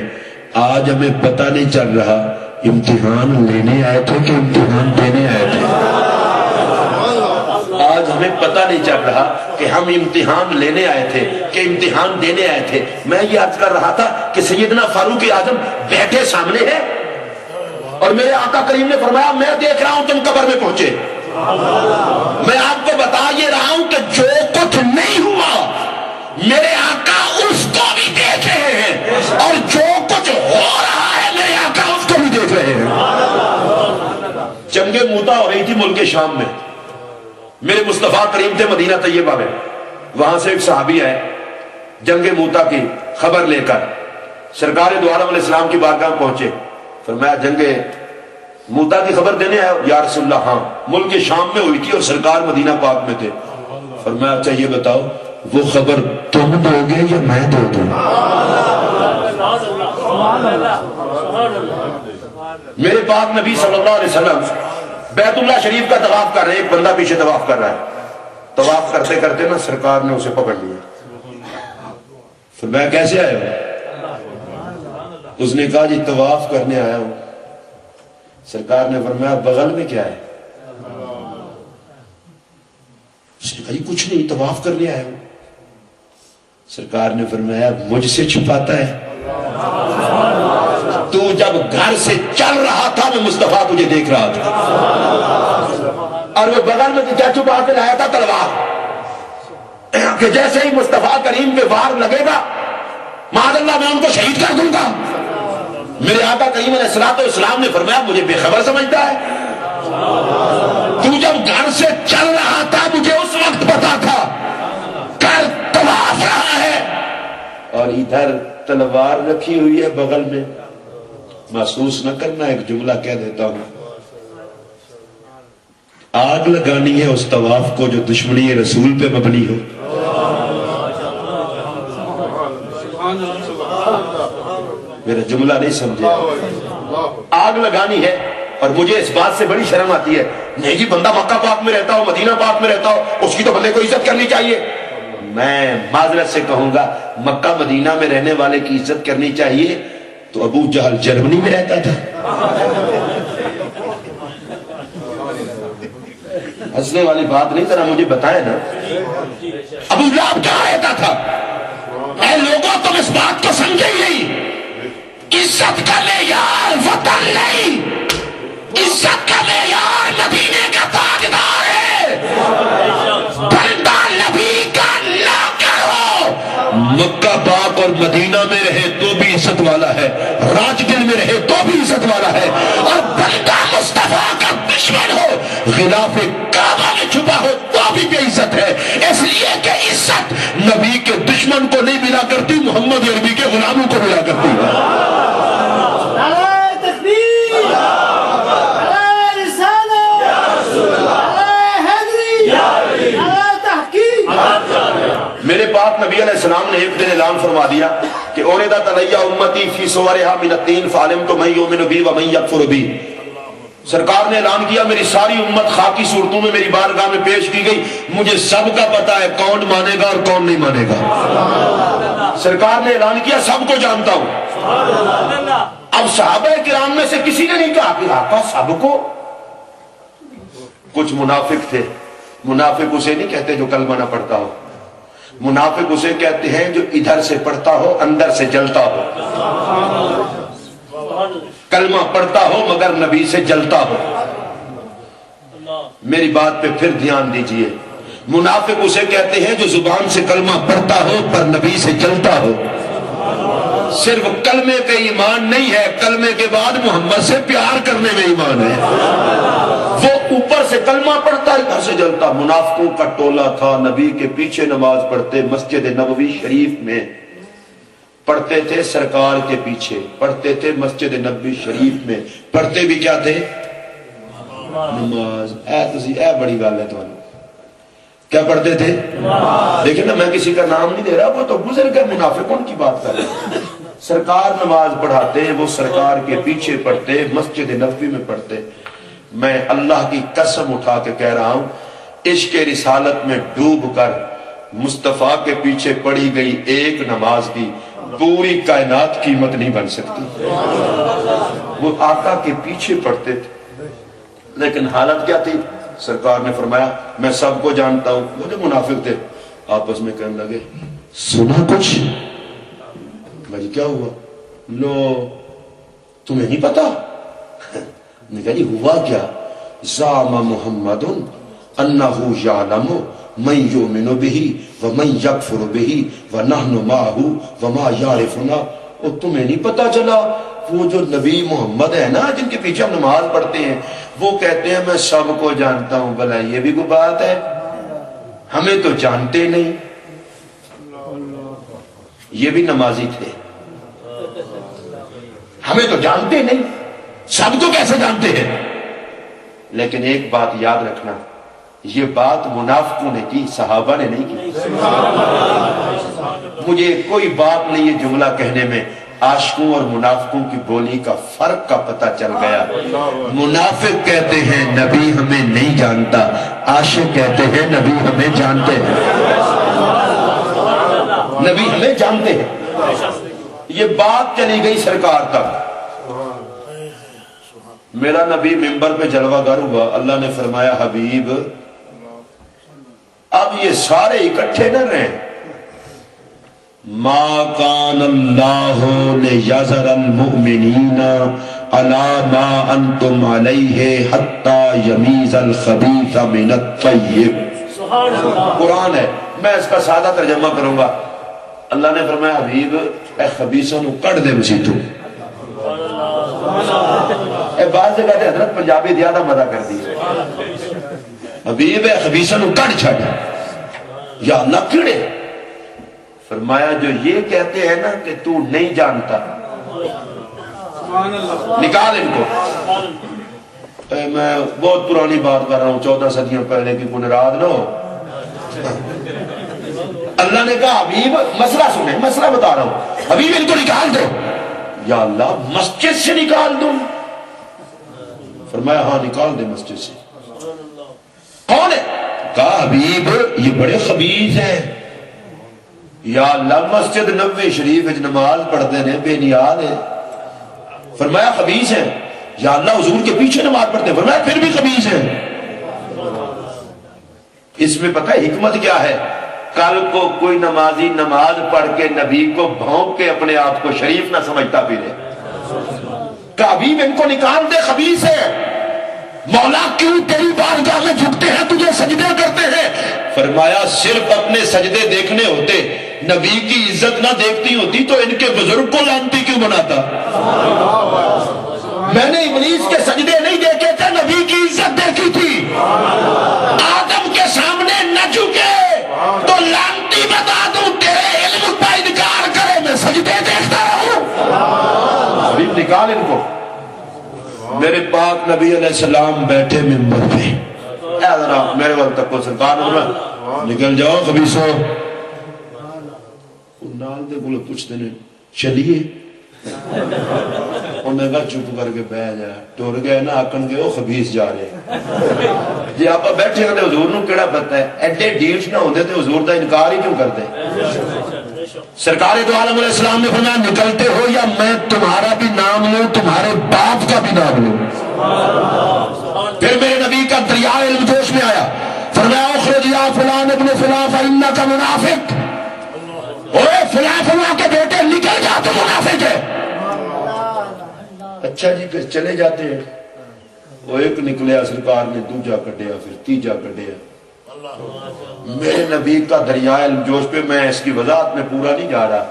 آج ہمیں پتہ نہیں چل رہا امتحان لینے آئے تھے کہ امتحان دینے آئے تھے، آج ہمیں پتہ نہیں چل رہا کہ ہم امتحان لینے آئے تھے کہ امتحان دینے آئے تھے۔ میں یہ عرض کر رہا تھا کہ سیدنا فاروق اعظم بیٹھے سامنے ہیں، اور میرے آقا کریم نے فرمایا میں دیکھ رہا ہوں تم قبر میں پہنچے، میں آپ کو بتا یہ رہا ہوں کہ جو کچھ نہیں ہوا میرے آقا اس کو بھی دیکھ رہے ہیں، اور جو کچھ ہو رہا ہے میرے آقا اس کو بھی دیکھ رہے ہیں۔ جنگ موتا ہو رہی تھی ملک شام میں، میرے مصطفیٰ کریم تھے مدینہ طیبہ میں، وہاں سے ایک صحابی ہے جنگ موتا کی خبر لے کر سرکار دو عالم علیہ السلام کی بارگاہ پہنچے، فرمایا جنگ موتا کی خبر دینے آئے؟ یا رسول اللہ ہاں، ملک شام میں ہوئی تھی اور سرکار مدینہ پاک میں تھے۔ فرمایا اچھا یہ بتاؤ وہ خبر تم دو گے یا میں دو دوں؟ میرے پاک نبی صلی اللہ علیہ وسلم بیت اللہ شریف کا طواف کر رہے ہیں، ایک بندہ پیچھے طواف کر رہا ہے، طواف کرتے کرتے نا سرکار نے اسے پکڑ لیا۔ فرمایا کیسے آئے ہو؟ اس نے کہا جی طواف کرنے آیا ہوں۔ سرکار نے فرمایا بغل میں کیا ہے؟ اس نے کہا جی کچھ نہیں، طواف کرنے آیا ہوں۔ سرکار نے فرمایا مجھ سے چھپاتا ہے؟ تو جب گھر سے چل رہا تھا میں مصطفیٰ تجھے دیکھ رہا تھا، اور وہ بغل میں کیا چھپا کے لایا تھا؟ تلوار، کہ جیسے ہی مصطفیٰ کریم کے وار لگے گا معاذ اللہ میں ان کو شہید کر دوں گا۔ میرے آقا کریم علیہ الصلوۃ والسلام نے فرمایا مجھے بے خبر سمجھتا ہے؟ تو جب گھر سے چل رہا تھا مجھے اس وقت پتا تھا گھر طواف رہا ہے، اور ادھر تلوار رکھی ہوئی ہے بغل میں۔ محسوس نہ کرنا، ایک جملہ کہہ دیتا ہوں، آگ لگانی ہے اس طواف کو جو دشمنی رسول پہ مبنی ہو۔ میرا جملہ نہیں سمجھے؟ آگ لگانی ہے، اور مجھے اس بات سے بڑی شرم آتی ہے، نہیں جی بندہ مکہ پاک میں رہتا ہو، مدینہ پاک میں رہتا ہو، اس کی تو بندے کو عزت کرنی چاہیے۔ میں معذرت سے کہوں گا مکہ مدینہ میں رہنے والے کی عزت کرنی چاہیے تو ابو جہل جرمنی میں رہتا تھا۔ ہنسنے والی بات نہیں، ذرا مجھے بتائے نا ابو لہب کہاں رہتا تھا؟ اے لوگوں تم اس بات کو سمجھے ہی نہیں، عزت کا معیار وطن نہیں، عزت کا معیار مدینے کا تاجدار ہے۔ بندہ نبی کا نوکر ہو، مکہ پاک اور مدینہ میں رہے تو بھی عزت والا ہے، راج دل میں رہے تو بھی عزت والا ہے، اور بندہ مصطفیٰ کا دشمن ہو، غلاف کعبہ میں چھپا ہو تو بھی بے عزت ہے، اس لیے کہ عزت نبی کے دشمن کو نہیں ملا کرتی، محمد عربی کے غلاموں کو ملا کرتی ہے۔ نعرہ تکبیر، نعرہ رسالت، نعرہ حیدری، نعرہ تحقیق۔ میرے پاک نبی علیہ السلام نے ایک دن اعلان فرما دیا کہ اوردت علی امتی فی صورہا من الطین فعلمت من یؤمن بی ومن یکفر بی۔ سرکار نے اعلان کیا میری ساری امت خاکی صورتوں میں میری بارگاہ میں پیش کی گئی، مجھے سب کا پتا ہے کون مانے گا اور کون نہیں مانے گا۔ سرکار نے اعلان کیا سب کو جانتا ہوں۔ اب صحابہ کرام میں سے کسی نے نہیں کہا کہ آقا سب کو۔ کچھ منافق تھے، منافق اسے نہیں کہتے جو کلمہ نہ پڑھتا ہو، منافق اسے کہتے ہیں جو ادھر سے پڑھتا ہو اندر سے جلتا ہو، کلمہ پڑھتا ہو مگر نبی سے جلتا ہو۔ میری بات پہ پھر دھیان دیجئے، منافق اسے کہتے ہیں جو زبان سے کلمہ پڑھتا ہو پر نبی سے جلتا ہو۔ صرف کلمے پہ ایمان نہیں ہے، کلمے کے بعد محمد سے پیار کرنے میں ایمان ہے۔ وہ اوپر سے کلمہ پڑھتا ہے ادھر سے جلتا۔ منافقوں کا ٹولہ تھا، نبی کے پیچھے نماز پڑھتے، مسجد نبوی شریف میں پڑھتے تھے، سرکار کے پیچھے پڑھتے تھے، مسجد نبوی شریف میں پڑھتے بھی کیا تھے؟ نماز۔ اے بڑی گل ہے تمہیں، کیا پڑھتے تھے؟ لیکن نا میں کسی کا نام نہیں دے رہا، وہ تو گزر گئے، منافقوں کی بات کر رہے ہیں۔ سرکار نماز پڑھاتے، وہ سرکار کے پیچھے پڑھتے، مسجد نبوی میں پڑھتے۔ میں اللہ کی قسم اٹھا کے کہہ رہا ہوں، عشق رسالت میں ڈوب کر مصطفیٰ کے پیچھے پڑھی گئی ایک نماز کی پوری کائنات قیمت نہیں بن سکتی۔ وہ آقا کے پیچھے پڑھتے تھے، لیکن حالت کیا تھی؟ سرکار نے فرمایا میں سب کو جانتا ہوں۔ وہ جو منافق تھے آپس میں کہنے لگے سنا کچھ؟ بھائی کیا ہوا؟ لو تمہیں نہیں پتا؟ نے کہا جی ہوا کیا؟ زعم محمد انہو یعلم من یؤمن بہ ومن یکفر بہ ونحن معہ وما یعرفنا۔ اور تمہیں نہیں پتا چلا وہ جو نبی محمد ہے نا جن کے پیچھے ہم نماز پڑھتے ہیں، وہ کہتے ہیں میں سب کو جانتا ہوں۔ بھلا یہ بھی کوئی بات ہے؟ ہمیں تو جانتے نہیں۔ یہ بھی نمازی تھے، ہمیں تو جانتے نہیں، سب کو کیسے جانتے ہیں؟ لیکن ایک بات یاد رکھنا، یہ بات منافقوں نے کی، صحابہ نے نہیں کی۔ مجھے کوئی بات نہیں یہ جملہ کہنے میں، عاشقوں اور منافقوں کی بولی کا فرق کا پتہ چل گیا۔ منافق کہتے ہیں نبی ہمیں نہیں جانتا، عاشق کہتے ہیں نبی ہمیں جانتے ہیں، نبی ہمیں جانتے ہیں۔ یہ بات چلی گئی سرکار تک۔ میرا نبی منبر پہ جلوہ گر ہوا، اللہ نے فرمایا حبیب اب یہ سارے اکٹھے نہ رہیں، ما کان اللہ لیذر المؤمنین علی ما انتم علیہ حتی یمیز الخبیث من الطیب۔ قرآن ہے، میں اس کا سادہ ترجمہ کروں گا۔ اللہ نے فرمایا حبیب اے خبیثوں نو کٹ دے مسیتو۔ اے بعض جگہ تے حضرت پنجابی زیادہ مزہ کر دی، حبیب اے خبیثوں نو کٹ چھٹ، یا اللہ کیڑے؟ فرمایا جو یہ کہتے ہیں نا کہ تو نہیں جانتا، نکال ان کو۔ میں بہت پرانی بات کر رہا ہوں، 14 صدیوں پہلے کی، کوئی ناراض نہ ہو۔ اللہ نے کہا حبیب مسئلہ سنیں، مسئلہ بتا رہا ہوں، حبیب ان کو نکال دو۔ یا اللہ مسجد سے نکال دوں؟ فرمایا ہاں نکال دے مسجد سے۔ کون ہے؟ کہا حبیب یہ بڑے خبیث ہیں۔ یا اللہ مسجد نبوی شریف نماز پڑھتے ہیں، بے نیاز ہے۔ فرمایا خبیث ہیں۔ یا اللہ حضور کے پیچھے نماز پڑھتے ہیں، فرمایا پھر بھی خبیث ہیں۔ اس میں پتہ ہے حکمت کیا ہے؟ کل کو کوئی نمازی نماز پڑھ کے نبی کو بھونک کے اپنے آپ کو شریف نہ سمجھتا پھرے۔ کہ حبیب ان کو نکال دے، خبیث ہے۔ مولا کیوں تیری بارگاہ میں جھکتے ہیں، تجھے سجدے کرتے ہیں؟ فرمایا صرف اپنے سجدے دیکھنے ہوتے، نبی کی عزت نہ دیکھتی ہوتی تو ان کے بزرگ کو لانتی کیوں بناتا؟ میں نے ابلیس کے سجدے نہیں دیکھے تھے، نبی کی عزت دیکھی تھی۔ آدم کے سامنے نہ جھکے تو لانتی بتا دوں، تیرے علم کا انکار کرے میں سجدے دیکھتا رہوں۔ حبیب نکال ان کو۔ میرے پاک نبی علیہ السلام بیٹھے منبر پہ، اے ذرا میرے وقت تک کو سرکار نکل جاؤ خبیثو۔ نال دے بولے پوچھتے ہیں چلیے، انہیں کہا چپ کر کے بہ جا، ٹور گئے نا آکن گئے وہ خبیث جا رہے۔ جی آپ بیٹھے ہیں حضور نو کیڑا پتہ ہے، ایڈے ڈیلش نہ ہوتے تو حضور دا انکار ہی کیوں کرتے؟ سرکار دو عالم علیہ السلام نے فرمایا نکلتے ہو یا میں تمہارا بھی نام لوں، تمہارے باپ کا بھی نام لوں؟ پھر میرے نبی کا دریا علم جوش میں آیا، فرمایا اخرج یا فلان ابن فلان فإنک منافق، اوے فلاں فلاں کے بیٹے نکل جا تو منافق ہے۔ اچھا جی پھر چلے جاتے ہیں، وہ ایک نکلیا سرکار نے، دوجا کٹیا، پھر تیجا کٹیا۔ میرے نبی کا دریائے جوش پہ میں اس کی وضاحت میں پورا نہیں جا رہا،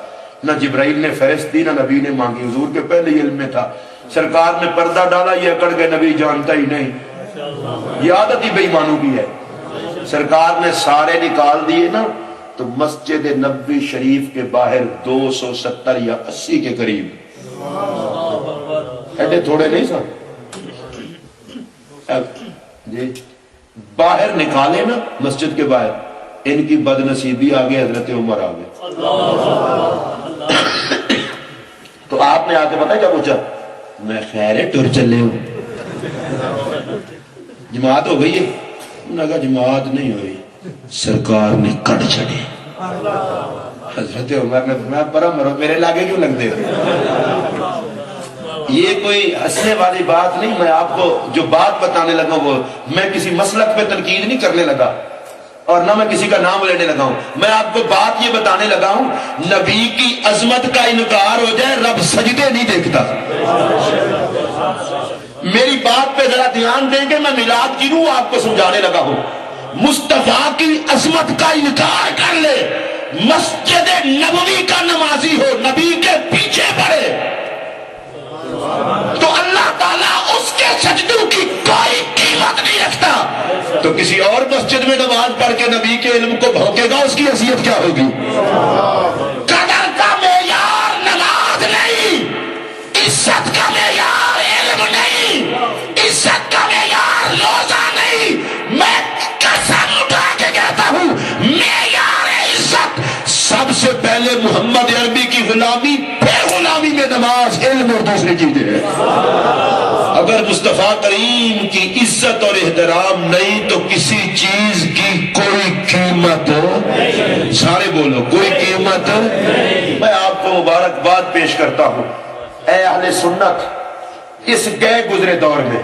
نہ جبرائیل نے فہرست دی نہ نبی نے مانگی، حضور کے پہلے ہی علم میں تھا۔ سرکار نے پردہ ڈالا، یہ اکڑ گئے نبی جانتا ہی نہیں، یہ عادت ہی بے ایمانوں کی ہے۔ سرکار نے سارے نکال دیے نا تو مسجد نبوی شریف کے باہر 270 یا 80 کے قریب، ایڈے تھوڑے نہیں سن جی، باہر نکالے نا مسجد کے باہر، ان کی بد نصیبی آگے حضرت عمر آگے۔ تو آپ نے آ کے پتہ کیا پوچھا؟ میں خیر ٹر چلے ہوں، جماعت ہو گئی ہے؟ انہوں نے کہا جماعت نہیں ہوئی، سرکار نے کٹ چڑے۔ حضرت عمر نے فرمایا پرا مرو، میرے لاگے کیوں لگتے ہو؟ یہ کوئی ہنسنے والی بات نہیں، میں آپ کو جو بات بتانے لگا وہ میں کسی مسلک پہ تنقید نہیں کرنے لگا اور نہ میں کسی کا نام لینے لگا ہوں، میں آپ کو بات یہ بتانے لگا ہوں نبی کی عظمت کا انکار ہو جائے رب سجدے نہیں دیکھتا۔ میری بات پہ ذرا دھیان دیں گے، میں میلاد کی روح آپ کو سمجھانے لگا ہوں۔ مصطفیٰ کی عظمت کا انکار کر لے، مسجد نبوی کا نمازی ہو، نبی کے پیچھے پڑے تو اللہ تعالیٰ اس کے سجدوں کی کوئی قیمت نہیں رکھتا۔ تو کسی اور مسجد میں نماز پڑھ کے نبی کے علم کو بھونکے گا، اس کی حیثیت کیا ہوگی؟ قدر کا معیار نماز نہیں، عزت کا معیار علم نہیں، عزت کا معیار روزہ نہیں۔ میں قسم اٹھا کے کہتا ہوں معیار عزت سب سے پہلے محمد عربی کی غلامی، پھر غلامی میں نماز، علم اور دوسری چیزیں ہیں۔ اگر مصطفیٰ کریم کی عزت اور احترام نہیں تو کسی چیز کی کوئی قیمت، سارے بولو، کوئی قیمت۔ میں آپ کو مبارکباد پیش کرتا ہوں، اے اہل سنت، اس گئے گزرے دور میں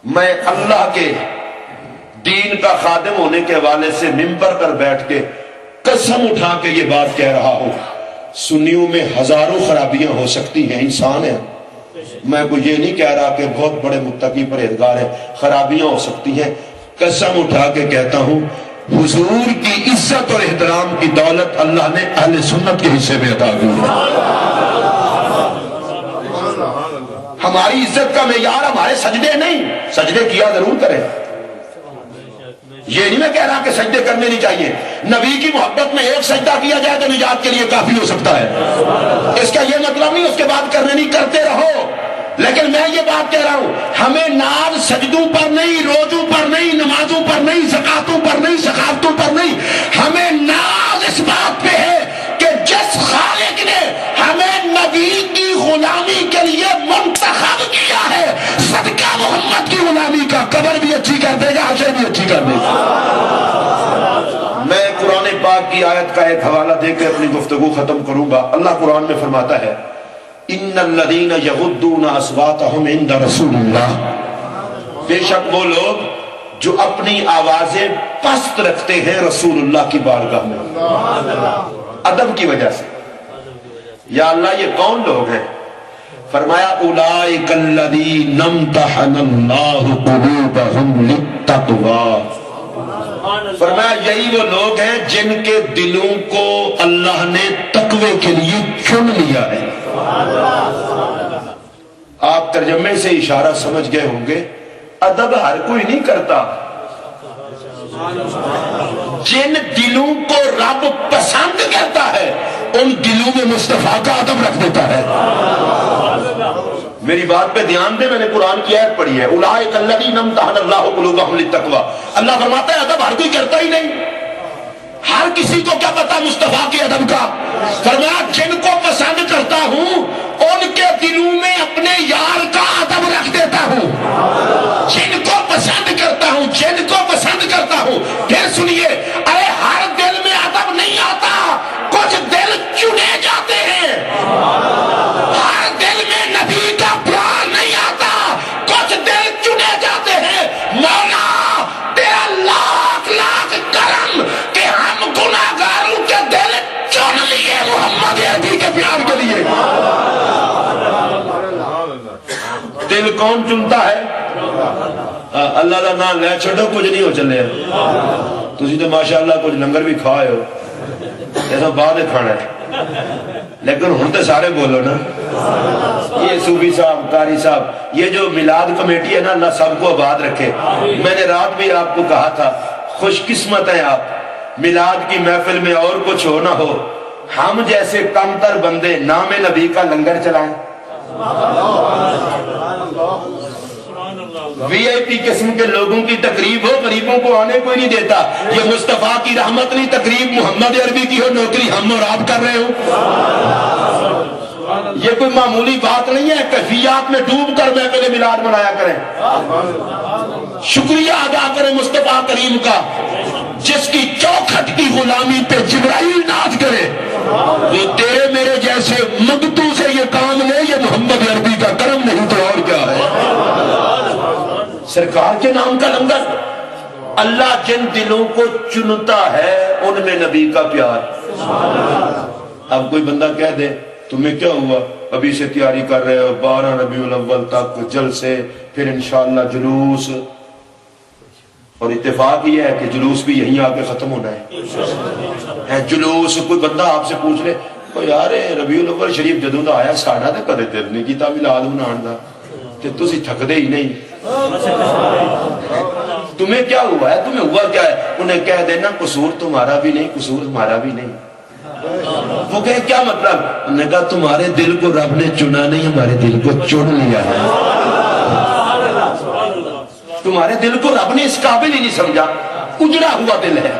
میں اللہ کے دین کا خادم ہونے کے حوالے سے ممبر پر بیٹھ کے قسم اٹھا کے یہ بات کہہ رہا ہوں، سنیوں میں ہزاروں خرابیاں ہو سکتی ہیں، انسان ہیں، میں کوئی یہ نہیں کہہ رہا کہ بہت بڑے متقی پرہیزگار ہیں، خرابیاں ہو سکتی ہیں، قسم اٹھا کے کہتا ہوں حضور کی عزت اور احترام کی دولت اللہ نے اہل سنت کے حصے میں عطا کی ہے۔ ہماری عزت کا معیار ہمارے سجدے نہیں، سجدے کیا ضرور کریں، یہ نہیں میں کہہ رہا کہ سجدے کرنے نہیں چاہیے، نبی کی محبت میں ایک سجدہ کیا جائے تو نجات کے لیے کافی ہو سکتا ہے، اس کا یہ مطلب نہیں اس کے بعد کرنے نہیں، کرتے رہو، لیکن میں یہ بات کہہ رہا ہوں ہمیں ناز سجدوں پر نہیں، روزوں پر نہیں، نمازوں پر نہیں، زکاتوں پر نہیں، سخاوتوں پر نہیں، ہمیں ناز اس بات پہ ہے کہ جس خالق نے ہمیں نبی کی غلامی کے لیے منتخب کیا ہے، صدقہ محمد کی غلامی کا، قبر بھی اچھی کر دے گا، حشر بھی اچھی کر دے گا۔ میں قرآن پاک کی آیت کا ایک حوالہ دے کے اپنی گفتگو ختم کروں گا۔ اللہ قرآن میں فرماتا ہے ان الذین یغضون اصواتهم عند رسول اللہ، بے شک وہ لوگ جو اپنی آوازیں پست رکھتے ہیں رسول اللہ کی بارگاہ میں، ادب کی وجہ سے۔ یا اللہ یہ کون لوگ ہیں؟ فرمایا اولئک الذین امتحن اللہ قلوبهم للتقوی، فرمایا یہی وہ لوگ ہیں جن کے دلوں کو اللہ نے تقوی کے لیے چن لیا ہے۔ آپ ترجمے سے اشارہ سمجھ گئے ہوں گے، ادب ہر کوئی نہیں کرتا، جن دلوں کو رب پسند کرتا ہے ان دلوں میں مصطفیٰ کا ادب رکھ دیتا ہے۔ میری بات پہ دھیان دے، میں نے قرآن کی آیت پڑھی ہے اولئک الذین امتحن اللہ قلوبهم للتقوی، اللہ فرماتا ہے ادب ہر کوئی کرتا ہی نہیں، ہر کسی کو کیا پتا مصطفیٰ کے ادب کا؟ فرمایا جن کو پسند کرتا ہوں ان کے دلوں میں اپنے یار کا ادب رکھ دیتا ہوں، جن کو پسند کرتا ہوں، جن کو پسند کرتا ہوں۔ پھر سنیے، ارے ہر دل میں ادب نہیں آتا، کچھ دل چنے جاتے ہیں، ہر دل میں نبی کا پیار نہیں آتا، کچھ دل چنے جاتے ہیں۔ مولا تیرا لاکھ لاکھ کرم کہ ہم گناہگاروں کے دل چن لیے محمد عربی کے پیار کے لیے۔ دل کون چنتا ہے؟ اللہ کا نام لے چھوڑو، کچھ نہیں ہو چلے، تسی تو ماشاءاللہ کچھ لنگر بھی کھائے ہو، ایسا بعد کھانا ہے، لیکن ہوں تو سارے بولو نا۔ یہ صوفی صاحب، قاری صاحب، یہ جو میلاد کمیٹی ہے نا، اللہ سب کو آباد رکھے۔ میں نے رات بھی آپ کو کہا تھا خوش قسمت ہیں آپ، میلاد کی محفل میں اور کچھ ہو نہ ہو، ہم جیسے کم تر بندے نام نبی کا لنگر چلائیں، وی آئی پی قسم کے لوگوں کی تقریب ہو، غریبوں کو آنے کوئی نہیں دیتا، یہ مصطفیٰ کی رحمت نہیں، تقریب محمد عربی کی ہو، نوکری ہم اور آپ کر رہے ہو، یہ کوئی معمولی بات نہیں ہے۔ کیفیات میں ڈوب کر محفل میلاد منایا کریں، شکریہ ادا کریں مصطفیٰ کریم کا، جس کی چوکھٹ کی غلامی پہ جبرائیل ناز کرے، وہ تیرے میرے جیسے منگتوں سے یہ کام لے، یہ محمد عربی کا کرم نہیں تو اور کیا ہے۔ سرکار کے نام کا لنگر، اللہ جن دلوں کو چنتا ہے ان میں نبی کا پیار۔ اب کوئی بندہ کہہ دے تمہیں کیا ہوا، ابھی سے تیاری کر رہے ہو، 12 ربیع الاول تک جلسے، پھر انشاءاللہ جلوس، اور اتفاق یہ ہے کہ جلوس بھی یہیں آ کے ختم ہونا ہے جلوس۔ کوئی بندہ آپ سے پوچھ لے یار ربیع الاول شریف جدوں دا آیا ساڑا تے کدے دل نہیں کیتا میلاد مناؤن دا، تے تسی تھکدے ہی نہیں، تمہیں کیا ہوا ہے، تمہیں ہوا کیا ہے؟ انہیں کہہ دینا قصور تمہارا بھی نہیں، قصور ہمارا بھی نہیں۔ وہ کہے کیا مطلب؟ انہوں نے کہا تمہارے دل کو رب نے چنا نہیں، ہمارے دل کو چن لیا ہے، تمہارے دل کو رب نے اس قابل ہی نہیں سمجھا، اجڑا ہوا دل ہے۔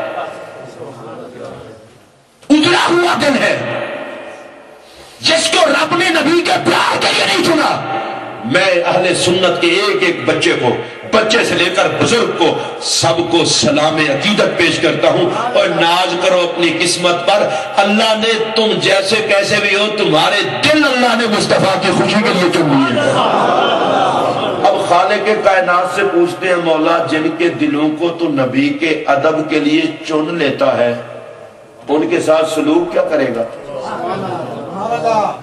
ہوا دل ہے جس کو رب نے نبی کے پیار کے لیے نہیں چنا. میں اہل سنت کے ایک ایک بچے کو، بچے سے لے کر بزرگ کو، سب کو سلام عقیدت پیش کرتا ہوں اور ناز کرو اپنی قسمت پر. اللہ نے تم جیسے کیسے بھی ہو، تمہارے دل اللہ نے مصطفیٰ کی خوشی کے لیے چن لیے. اب خالق کائنات سے پوچھتے ہیں مولا جن کے دلوں کو تو نبی کے ادب کے لیے چن لیتا ہے، ان کے ساتھ سلوک کیا کرے گا؟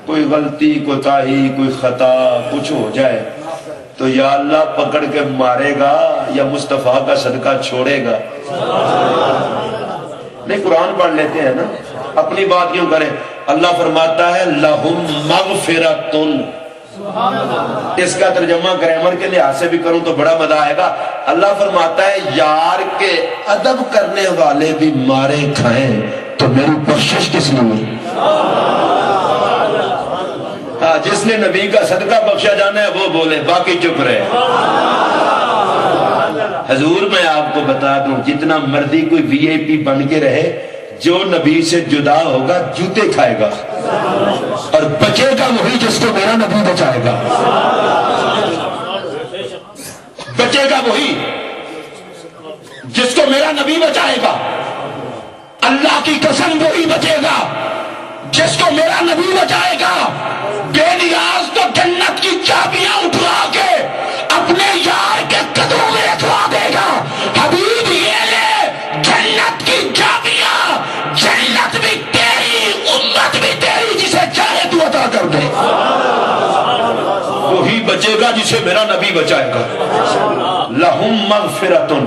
کوئی غلطی، کوئی تاہی، کوئی خطا کچھ ہو جائے تو یا اللہ پکڑ کے مارے گا یا مصطفیٰ کا صدقہ چھوڑے گا؟ نہیں، قرآن پڑھ لیتے ہیں نا، اپنی بات کیوں کریں؟ اللہ فرماتا ہے لہم مغفرتن. اس کا ترجمہ گرامر کے لحاظ سے بھی کروں تو بڑا مزہ آئے گا. اللہ فرماتا ہے یار کے ادب کرنے والے بھی مارے کھائیں تو میری بخشش کس لیے؟ جس نے نبی کا صدقہ بخشا جانا ہے وہ بولے، باقی چپ رہے. حضور میں آپ کو بتا دوں جتنا مرضی کوئی وی آئی پی بن کے رہے، جو نبی سے جدا ہوگا جوتے کھائے گا اور بچے گا وہی جس کو میرا نبی بچائے گا. بچے گا وہی جس کو میرا نبی بچائے گا. اللہ کی قسم وہی بچے گا جس کو میرا نبی بچائے گا. بے نیاز تو جنت کی چابیاں اٹھا کے اپنے یار کے قدموں میں رکھوا دے گا. حبیب یہ لے جنت کی چابیاں، جنت بھی تیری، امت بھی تیری، جسے چاہے تو عطا کر دے. وہی بچے گا جسے میرا نبی بچائے گا. لہم مغفرتن.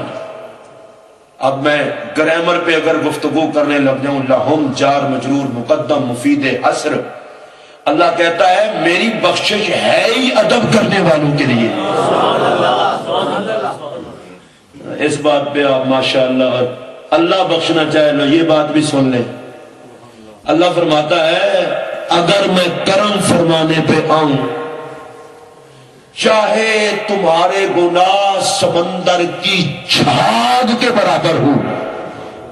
اب میں گرامر پہ اگر گفتگو کرنے لگ جاؤں، لہم جار مجرور مقدم مفید حسر. اللہ کہتا ہے میری بخشش ہے ہی ادب کرنے والوں کے لیے. اس بات پہ آپ ماشاءاللہ اللہ بخشنا چاہے لو یہ بات بھی سن لیں. اللہ فرماتا ہے اگر میں کرم فرمانے پہ آؤں، چاہے تمہارے گناہ سمندر کی جھاگ کے برابر ہو،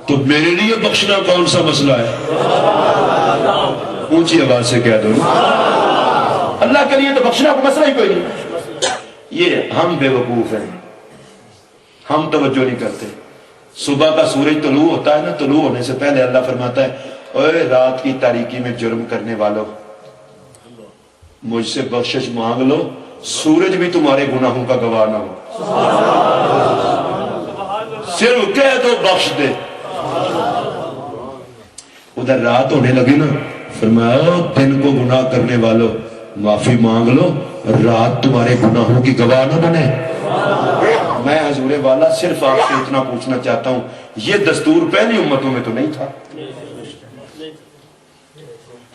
تو میرے لیے بخشنا کون سا مسئلہ ہے؟ اونچی آواز سے کہہ دو، اللہ کے لیے تو بخشنا کو مسئلہ ہی کوئی نہیں. یہ ہم بے وقوف ہیں، ہم توجہ نہیں کرتے. صبح کا سورج طلوع ہوتا ہے نا، طلوع ہونے سے پہلے اللہ فرماتا ہے اوے رات کی تاریکی میں جرم کرنے والوں مجھ سے بخشش مانگ لو، سورج بھی تمہارے گناہوں کا گواہ نہ ہو. صرف کہہ دو بخش دے. ادھر رات ہونے لگی نا، فرمایا دن کو گناہ کرنے والوں معافی مانگ لو، رات تمہارے گناہوں کی گواہ نہ بنے. میں حضور والا صرف آپ سے اتنا پوچھنا چاہتا ہوں، یہ دستور پہلی امتوں میں تو نہیں تھا،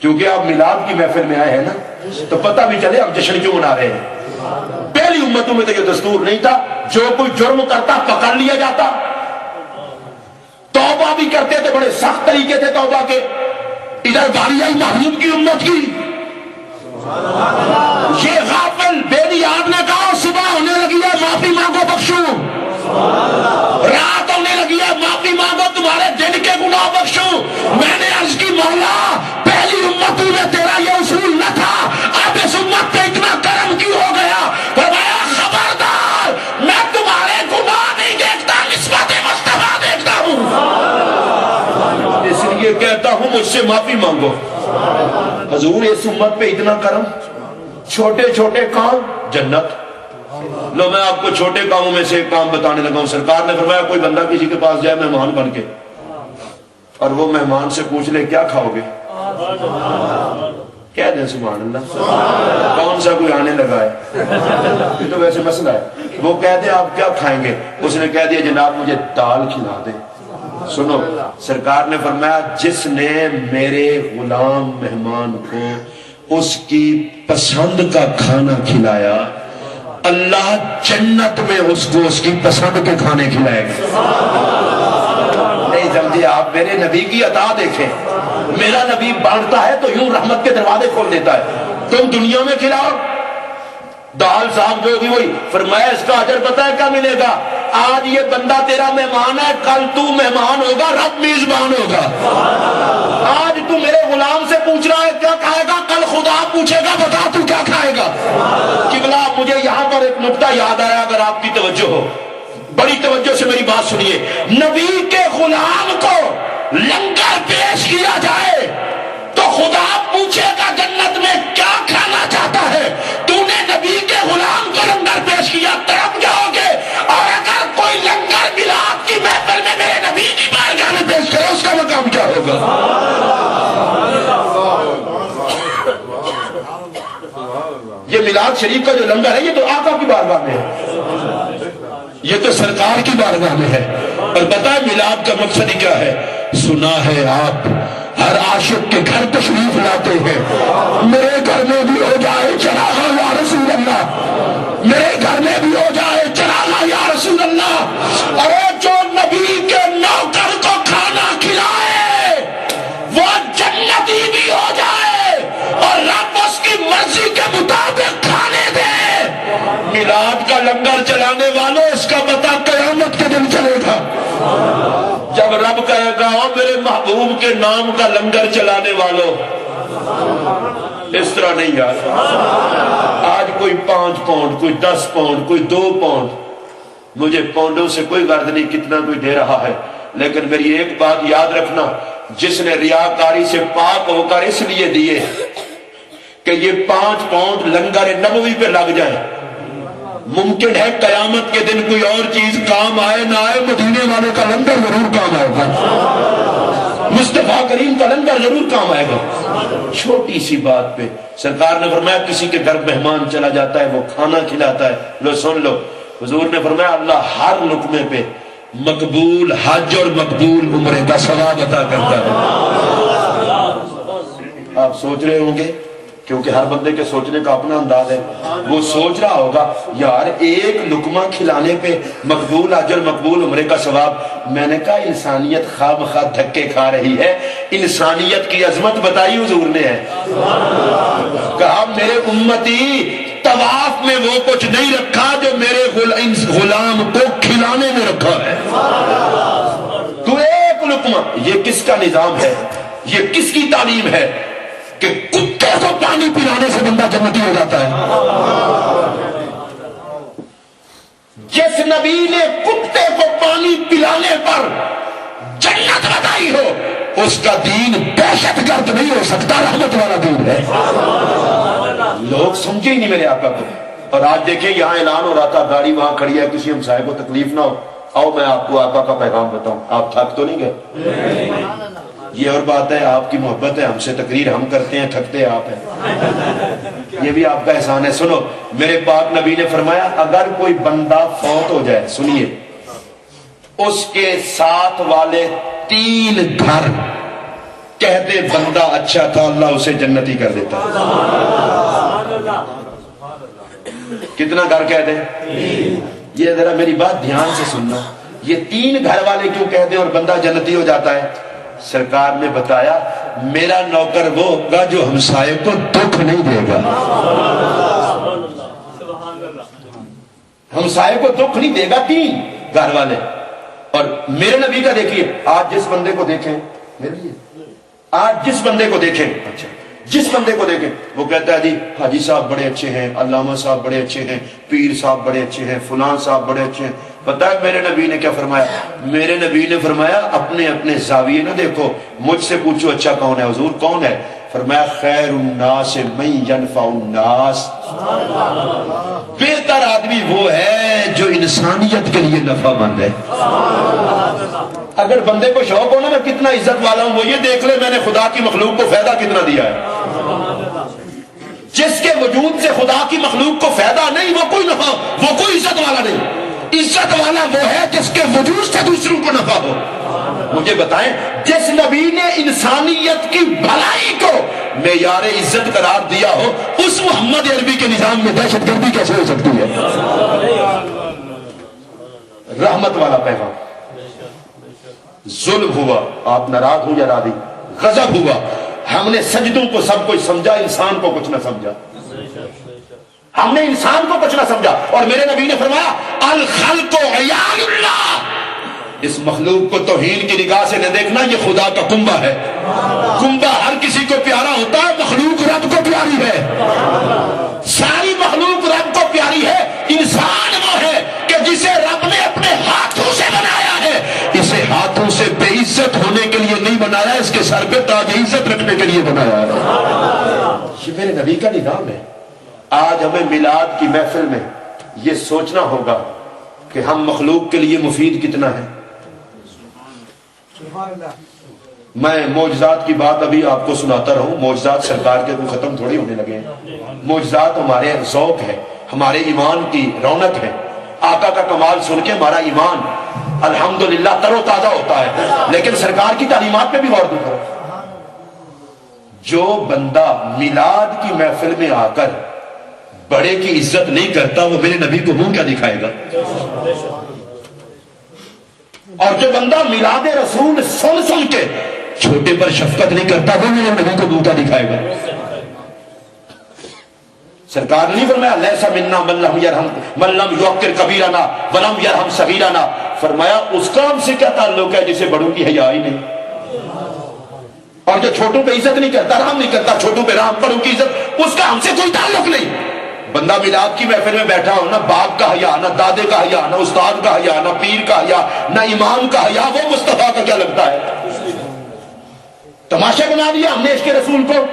کیونکہ آپ میلاد کی محفل میں آئے ہیں نا تو پتہ بھی چلے ہم جشن کیوں منا رہے ہیں. پہلی امتوں میں تو یہ دستور نہیں تھا. جو کوئی جرم کرتا پکڑ لیا جاتا، توبہ بھی کرتے تھے، بڑے سخت طریقے تھے توبہ کے. ادھر باری آئی محبوب کی امت کی، یہ غافل بے نیاز نے کہا صبح ہونے لگی ہے معافی مانگو بخشو، رات ہونے لگی ہے معافی مانگو تمہارے دن کے گناہ بخشو. میں نے عرض کی مولا پہلی امتوں میں تیرا یہ اصول نہ تھا، اب اس امت پہ اتنا کرم کیوں ہو گیا؟ فرمایا خبردار میں تمہارے گناہ نہیں دیکھتا، نسبت مصطفیٰ دیکھتا ہوں، اس لیے کہتا ہوں مجھ سے معافی مانگو. حضور اس امت پہ اتنا کرم، چھوٹے چھوٹے کام جنت. لو میں آپ کو چھوٹے کاموں میں سے ایک کام بتانے لگا ہوں. سرکار نے فرمایا کوئی بندہ کسی کے پاس جائے مہمان بن کے اور وہ مہمان سے پوچھ لے کیا کھاؤ گے، کہہ دیں سبحان اللہ. کون سا کوئی آنے لگا ہے، یہ تو ویسے مسئلہ ہے. وہ کہہ دے آپ کیا کھائیں گے، اس نے کہہ دیا جناب مجھے دال کھلا دیں. سنو سرکار نے فرمایا جس نے میرے غلام مہمان کو اس کی پسند کا کھانا کھلایا، اللہ جنت میں اس کو اس کی پسند کے کھانے کھلائے گا. نہیں سمجھے آپ؟ میرے نبی کی عطا دیکھیں، میرا نبی بانٹتا ہے تو یوں رحمت کے دروازے کھول دیتا ہے. تم دنیا میں کھلاؤ دال صاحب جو بھی وہی. فرمایا اس کا اجر پتہ ہے کیا ملے گا؟ آج یہ بندہ تیرا مہمان ہے، کل تو مہمان ہوگا، رب میزبان ہوگا. آج تو میرے خدا پوچھے گا بتا تو کیا کھائے گا؟ قبلہ مجھے یہاں پر ایک نقطہ یاد آیا، اگر آپ کی توجہ ہو، بڑی توجہ سے میری بات سنیے. نبی کے غلام کو لنگر پیش کیا جائے تو خدا پوچھے گا جنت میں کیا کھانا چاہتا ہے؟ تو نے نبی کے غلام کو لنگر پیش کیا، تڑپ جاؤ گے. اور اگر کوئی لنگر ملا آپ کی محفل میں میرے نبی کی بارگاہ میں پیش کرے، اس کا مقام کیا ہوگا؟ یہ میلاد شریف کا جو لنگر ہے یہ تو آقا کی بارگاہ میں ہے، یہ تو سرکار کی بارگاہ میں ہے. اور پتہ ہے میلاد کا مقصد کیا ہے؟ سنا ہے آپ ہر عاشق کے گھر تشریف لاتے ہیں. میرے گھر میں بھی ہو جائے چراغا یا رسول اللہ، میرے گھر میں بھی ہو جائے چراغا یا رسول اللہ. ارے جو نبی کے نوکر کو کھانا کھلائے وہ جنتی بھی ہو جائے اور رب اس کی مرضی کے مطابق کھانے دے. میلاد کا لنگر چلانے والوں اس کا پتہ قیامت کے دن چلے گا، جب رب کہے گا او میرے محبوب کے نام کا لنگر چلانے والوں. اس طرح نہیں یار، آج کوئی 5 پاؤنڈ، کوئی 10 پاؤنڈ، کوئی 2 پاؤنڈ، مجھے پاؤنڈوں سے کوئی غرض نہیں کتنا کوئی دے رہا ہے، لیکن میری ایک بات یاد رکھنا، جس نے ریاکاری سے پاک ہو کر اس لیے دیے کہ یہ 5 پاؤنڈ لنگر نبوی پہ لگ جائے، ممکن ہے قیامت کے دن کوئی اور چیز کام آئے نہ آئے، مدینے والے کا لنگر ضرور کام آئے گا، مصطفیٰ کریم کا لنگر ضرور کام آئے گا. چھوٹی سی بات پہ سرکار نے فرمایا کسی کے گھر مہمان چلا جاتا ہے وہ کھانا کھلاتا ہے، لو سن لو، حضور نے فرمایا اللہ ہر لقمے پہ مقبول حج اور مقبول عمرے کا ثواب عطا کرتا ہے. آپ سوچ رہے ہوں گے، کیونکہ ہر بندے کے سوچنے کا اپنا انداز ہے، وہ سوچ رہا ہوگا یار ایک لقمہ کھلانے پہ مقبول اجر مقبول عمرے کا ثواب. میں نے کہا انسانیت خواہ بخواہ دھکے کھا رہی ہے، انسانیت کی عظمت بتائی حضور نے ہے. کہا میرے امتی طواف میں وہ کچھ نہیں رکھا جو میرے غلام کو کھلانے میں رکھا ہے. تو ایک لقمہ، یہ کس کا نظام ہے، یہ کس کی تعلیم ہے کہ کتے کو پانی پلانے سے بندہ جنتی ہو جاتا ہے؟ جس نبی نے کتے کو پانی پلانے پر جنت بتائی ہو اس کا دین دہشت گرد نہیں ہو سکتا، رحمت والا دین ہے. لوگ سمجھے ہی نہیں میرے آقا کو. اور آج دیکھیں یہاں اعلان ہو رہا تھا، گاڑی وہاں کھڑی ہے، کسی ہمسائے کو تکلیف نہ ہو، آؤ میں آپ کو آقا کا پیغام بتاؤں. آپ تھک تو نہیں گئے؟ یہ اور بات ہے، آپ کی محبت ہے، ہم سے تقریر ہم کرتے ہیں، تھکتے آپ ہیں، یہ بھی آپ کا احسان ہے. سنو میرے پاک نبی نے فرمایا اگر کوئی بندہ فوت ہو جائے، سنیے، اس کے ساتھ والے 3 گھر کہتے بندہ اچھا تھا اللہ اسے جنتی کر دیتا. کتنا گھر کہتے ہیں؟ یہ ذرا میری بات دھیان سے سننا، یہ 3 گھر والے کیوں کہتے ہیں اور بندہ جنتی ہو جاتا ہے؟ سرکار نے بتایا میرا نوکر وہ ہوگا جو ہمسائے کو دکھ نہیں دے گا، ہمسائے کو دکھ نہیں دے گا. 3 گھر والے. اور میرے نبی کا دیکھیے، آج جس بندے کو دیکھیں، میرے لیے آج جس بندے کو دیکھیں، اچھا جس بندے کو دیکھیں وہ کہتا ہے جی حاجی صاحب بڑے اچھے ہیں، علامہ صاحب بڑے اچھے ہیں، پیر صاحب بڑے اچھے ہیں، فلان صاحب بڑے اچھے ہیں. پتہ ہے میرے نبی نے کیا فرمایا؟ میرے نبی نے فرمایا اپنے اپنے زاویے نہ دیکھو، مجھ سے پوچھو اچھا کون ہے. حضور کون ہے؟ فرمایا خیر الناس من ینفع الناس، بہتر آدمی وہ ہے جو انسانیت کے لیے نفع مند ہے. اگر بندے کو شوق ہونا میں کتنا عزت والا ہوں، وہ یہ دیکھ لے میں نے خدا کی مخلوق کو فائدہ کتنا دیا ہے. جس کے وجود سے خدا کی مخلوق کو فائدہ نہیں وہ کوئی نفع، وہ کوئی عزت والا نہیں. عزت والا وہ ہے جس کے وجود سے دوسروں کو نفع ہو. مجھے بتائیں جس نبی نے انسانیت کی بھلائی کو معیار عزت قرار دیا ہو، اس محمد عربی کے نظام میں دہشت گردی کیسے ہو سکتی ہے؟ رحمت والا پیغام. ظلم ہوا، آپ ناراض ہو یا راضی، غضب ہوا، ہم نے سجدوں کو سب کچھ سمجھا، انسان کو کچھ نہ سمجھا. ہم نے انسان کو کچھ نہ سمجھا. اور میرے نبی نے فرمایا الخلق عیال اللہ، اس مخلوق کو توہین کی نگاہ سے نہ دیکھنا، یہ خدا کا کنبہ ہے. کنبہ ہر کسی کو پیارا ہوتا ہے، مخلوق رب کو پیارا پیاری ہے, ساری مخلوق رب کو پیاری ہے. انسان وہ ہے کہ جسے رب نے اپنے ہاتھوں سے بنایا ہے. اسے ہاتھوں سے بے عزت ہونے کے لیے نہیں بنایا, اس کے سر پہ تاج عزت رکھنے کے لیے بنایا ہے. یہ میرے نبی کا نظام ہے. آج ہمیں میلاد کی محفل میں یہ سوچنا ہوگا کہ ہم مخلوق کے لیے مفید کتنا ہے. میں معجزات کی بات ابھی آپ کو سناتا رہوں. معجزات سرکار کے کوئی ختم تھوڑی ہونے لگے ہیں. معجزات ہمارے ذوق ہے, ہمارے ایمان کی رونق ہے. آقا کا کمال سن کے ہمارا ایمان الحمدللہ تر و تازہ ہوتا ہے. لیکن سرکار کی تعلیمات پہ بھی غور کرو. جو بندہ میلاد کی محفل میں آ کر بڑے کی عزت نہیں کرتا وہ میرے نبی کو منہ کیا دکھائے گا. اور جو بندہ میلاد رسول سن سن کے چھوٹے پر شفقت نہیں کرتا وہ میرے نبی کو منہ کیا دکھائے گا. سرکار نے نہیں فرمایا لیسا منا من لم یوقر کبیرنا ولم یرحم صغیرنا. فرمایا اس کا ہم سے کیا تعلق ہے جسے بڑوں کی حیا ہی نہیں, اور جو چھوٹوں پہ عزت نہیں کرتا, رحم نہیں کرتا, چھوٹوں پہ رحم, بڑوں کی عزت, اس کا ہم سے کوئی تعلق نہیں. بندہ میلاد کی محفل میں بیٹھا ہو, نہ باپ کا حیا, نہ دادے کا حیا, نہ استاد کا حیا, نہ پیر کا حیا, نہ امام کا حیا, وہ مصطفیٰ کا کیا لگتا ہے. تماشا بنا دیا ہم نے اس کے رسول کو.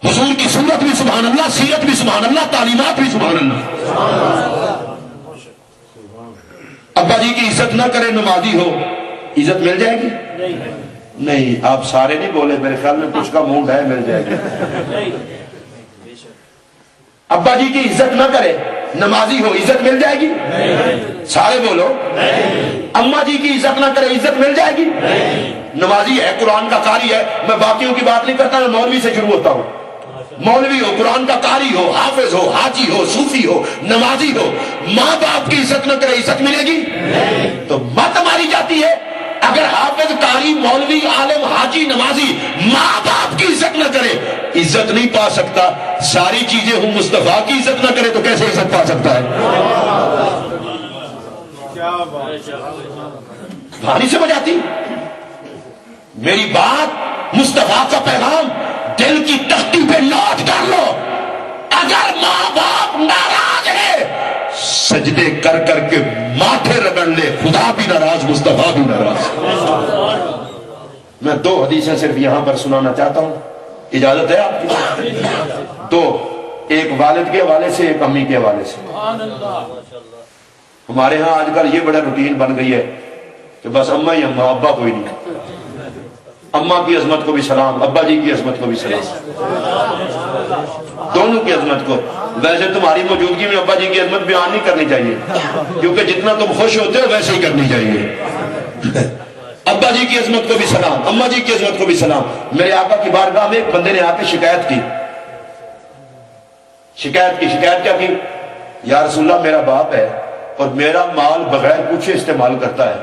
حضور کی سنت بھی سبحان اللہ, سیرت بھی سبحان اللہ, تعلیمات بھی سبحان اللہ. ابا جی کی عزت نہ کرے, نمازی ہو, عزت مل جائے گی؟ نہیں. آپ سارے نہیں بولے, میرے خیال میں کچھ کا موڈ ہے, مل جائے گی. ابا جی کی عزت نہ کرے, نمازی ہو, عزت مل جائے گی؟ سارے بولو. اما جی کی عزت نہ کرے, عزت مل جائے گی؟ نمازی ہے, قرآن کا قاری ہے. میں باقیوں کی بات نہیں کرتا, میں مولوی سے شروع ہوتا ہوں. مولوی ہو, قرآن کا قاری ہو, حافظ ہو, حاجی ہو, صوفی ہو, نمازی ہو, ماں باپ کی عزت نہ کرے, عزت ملے گی؟ تو مت ماری جاتی ہے. اگر حافظ, قاری, مولوی, عالم, حاجی, نمازی ماں باپ کی عزت نہ کرے, عزت نہیں پا سکتا. ساری چیزیں ہوں مصطفیٰ کی عزت نہ کرے تو کیسے عزت پا سکتا ہے؟ بھاری سمجھ آتی میری بات. مصطفیٰ کا پیغام دل کی تختی پہ نوٹ کر لو. اگر ماں باپ ناراض ہے, سجدے کر کر کے ماتھے رگڑ لے, خدا بھی ناراض, مصطفیٰ بھی ناراض. میں 2 حدیثیں صرف یہاں پر سنانا چاہتا ہوں, اجازت ہے آپ کی؟ 2, ایک والد کے حوالے سے, ایک امی کے حوالے سے. ہمارے ہاں آج کل یہ بڑا روٹین بن گئی ہے کہ بس اماں ہی اماں, ابا کوئی نہیں. اماں کی عظمت کو بھی سلام, ابا جی کی عظمت کو بھی سلام, دونوں کی عظمت کو. ویسے تمہاری موجودگی میں ابا جی کی عظمت بیان نہیں کرنی چاہیے, کیونکہ جتنا تم خوش ہوتے ہو ویسے ہی کرنی چاہیے. ابا جی کی عظمت کو بھی سلام, اما جی کی عظمت کو بھی سلام. میرے آقا کی بارگاہ میں ایک بندے نے آ کے شکایت کی. شکایت کیا کی؟ یا رسول اللہ, میرا باپ ہے اور میرا مال بغیر پوچھے استعمال کرتا ہے,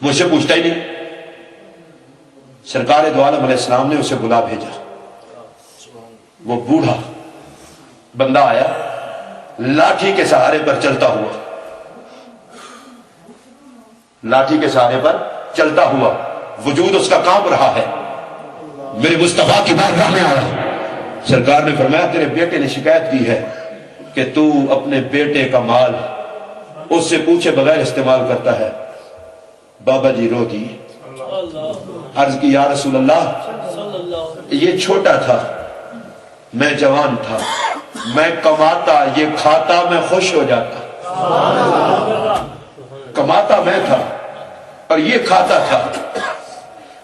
مجھ سے پوچھتا ہی نہیں. سرکار دو عالم علیہ السلام نے اسے بلا بھیجا. وہ بوڑھا بندہ آیا, لاٹھی کے سہارے پر چلتا ہوا, لاٹھی کے سہارے پر چلتا ہوا, وجود اس کا کانپ رہا ہے. میرے مصطفیٰ کی بارگاہ میں آیا. سرکار نے فرمایا تیرے بیٹے نے شکایت کی ہے کہ تو اپنے بیٹے کا مال اس سے پوچھے بغیر استعمال کرتا ہے. بابا جی رو دی. عرض کی یا رسول اللہ, یہ چھوٹا تھا, میں جوان تھا, میں کماتا, یہ کھاتا, میں خوش ہو جاتا. کماتا میں تھا اور یہ کھاتا تھا,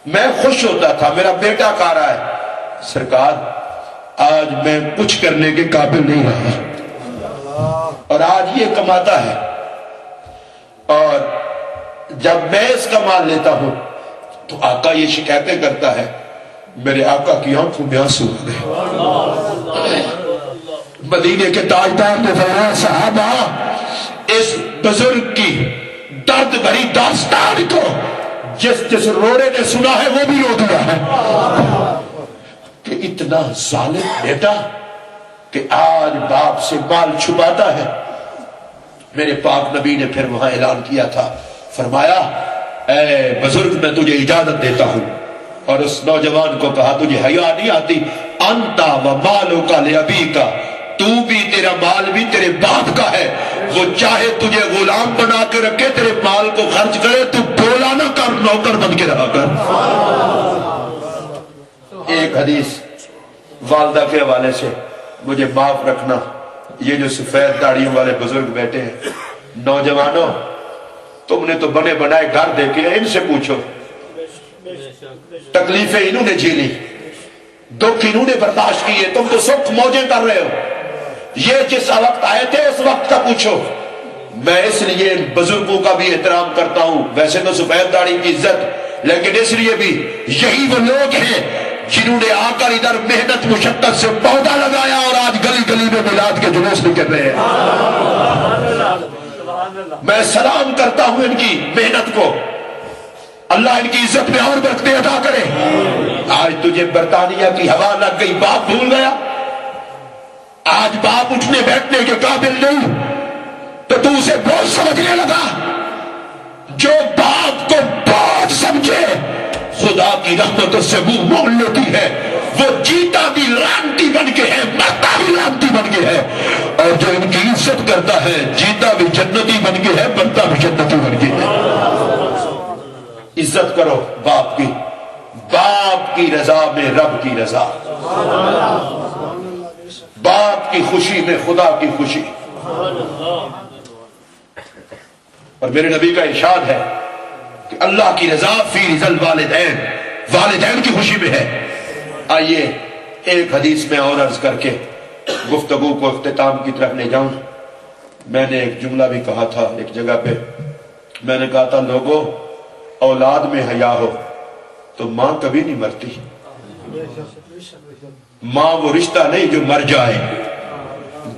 میں خوش ہوتا تھا. میرا بیٹا کھا رہا ہے. سرکار آج میں کچھ کرنے کے قابل نہیں رہا اور آج یہ کماتا ہے, اور جب میں اس کا مال لیتا ہوں تو آقا یہ شکایتیں کرتا ہے. میرے آقا کی آنکھوں میں آنسو آ گئے. مدینے کے تاجدار نے فرمایا صحابہ, اس بزرگ کی درد بھری داستان کو جس روڑے نے سنا ہے وہ بھی رو دیا ہے کہ اتنا ظالم بیٹا کہ آج باپ سے مال چھپاتا ہے. میرے پاک نبی نے پھر وہاں اعلان کیا تھا, فرمایا اے بزرگ میں تجھے اجازت دیتا ہوں, اور اس نوجوان کو کہا تجھے حیا نہیں آتی؟ انتا و مالو کا لابی کا، تو بھی تیرا مال بھی تیرے باپ کا ہے، وہ چاہے تجھے غلام بنا کے رکھے، تیرے مال کو خرچ کرے، تو بولا نہ کر، نوکر بن کے رہا کر۔ ایک حدیث والدہ کے حوالے سے، مجھے معاف رکھنا یہ جو سفید داڑھیوں والے بزرگ بیٹھے ہیں، نوجوانوں تم نے تو بنے بنائے گھر دیکھے، ان سے پوچھو تکلیفیں انہوں نے جھیلی، دکھ انہوں نے برداشت کیے، تم تو سکھ موجیں کر رہے ہو۔ یہ جس وقت آئے تھے اس وقت کا پوچھو۔ میں اس لیے ان بزرگوں کا بھی احترام کرتا ہوں، ویسے تو سفید داڑھی کی عزت، لیکن اس لیے بھی یہی وہ لوگ ہیں جنہوں نے آ کر ادھر محنت مشقت سے پودا لگایا اور آج گلی گلی میں میلاد کے جلوس نکل رہے ہیں۔ میں سلام کرتا ہوں ان کی محنت کو، اللہ ان کی عزت میں اور برکتیں عطا کرے۔ آج تجھے برطانیہ کی ہوا لگ گئی، باپ بھول گیا، آج باپ اٹھنے بیٹھنے کے قابل نہیں تو تو اسے بوجھ سمجھنے لگا۔ جو باپ کو بوجھ سمجھے خدا کی رحمت سے منہ موڑ لیتی ہے، وہ جیتا بھی لعنتی بن کے ہے، مرتا بھی لعنتی بن کے ہے، اور جو ان کی عزت کرتا ہے جیتا بھی جنتی بن کے ہے، مرتا بھی جنتی بن کے ہے۔ عزت کرو باپ کی، باپ کی رضا میں رب کی رضا، باپ کی خوشی میں خدا کی خوشی۔ اور میرے نبی کا ارشاد ہے کہ اللہ کی رضا فی رضا الوالدین، والدین کی خوشی میں ہے۔ آئیے ایک حدیث میں اور عرض کر کے گفتگو کو اختتام کی طرف لے جاؤں۔ میں نے ایک جملہ بھی کہا تھا ایک جگہ پہ، میں نے کہا تھا لوگوں اولاد میں حیا ہو تو ماں کبھی نہیں مرتی۔ ماں وہ رشتہ نہیں جو مر جائے،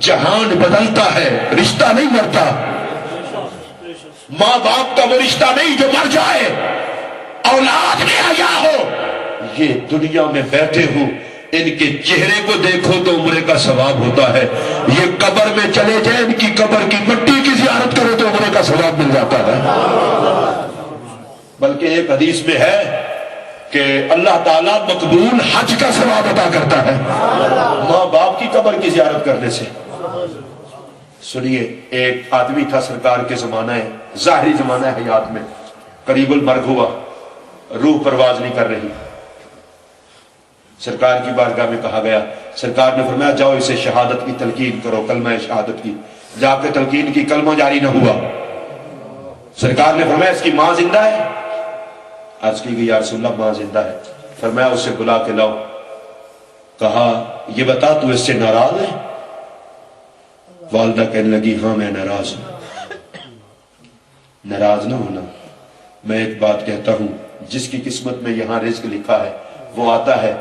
جہان بدلتا ہے رشتہ نہیں مرتا۔ ماں باپ کا وہ رشتہ نہیں جو مر جائے، اولاد میں حیا ہو۔ یہ دنیا میں بیٹھے ہوں ان کے چہرے کو دیکھو تو عمرے کا ثواب ہوتا ہے، یہ قبر میں چلے جائیں ان کی قبر کی مٹی کی زیارت کرو تو عمرے کا ثواب مل جاتا ہے۔ بلکہ ایک حدیث میں ہے کہ اللہ تعالیٰ مقبول حج کا ثواب عطا کرتا ہے ماں باپ کی قبر کی زیارت کرنے سے۔ سنیے، ایک آدمی تھا سرکار کے زمانہ ہے، ظاہری زمانہ ہے حیات میں، قریب المرگ ہوا، روح پرواز نہیں کر رہی۔ سرکار کی بارگاہ میں کہا گیا، سرکار نے فرمایا جاؤ اسے شہادت کی تلقین کرو، کلمہ شہادت کی۔ جا کے تلقین کی، کلمہ جاری نہ ہوا۔ سرکار نے فرمایا اس کی ماں زندہ ہے؟ عرض کی گئی یا رسول اللہ ماں زندہ ہے۔ فرمایا اسے بلا کے لاؤ۔ کہا یہ بتا تو اس سے ناراض ہے؟ والدہ کہنے لگی ہاں میں ناراض ہوں۔ ناراض نہ ہونا، میں ایک بات کہتا ہوں، جس کی قسمت میں یہاں رزق لکھا ہے وہ آتا ہے۔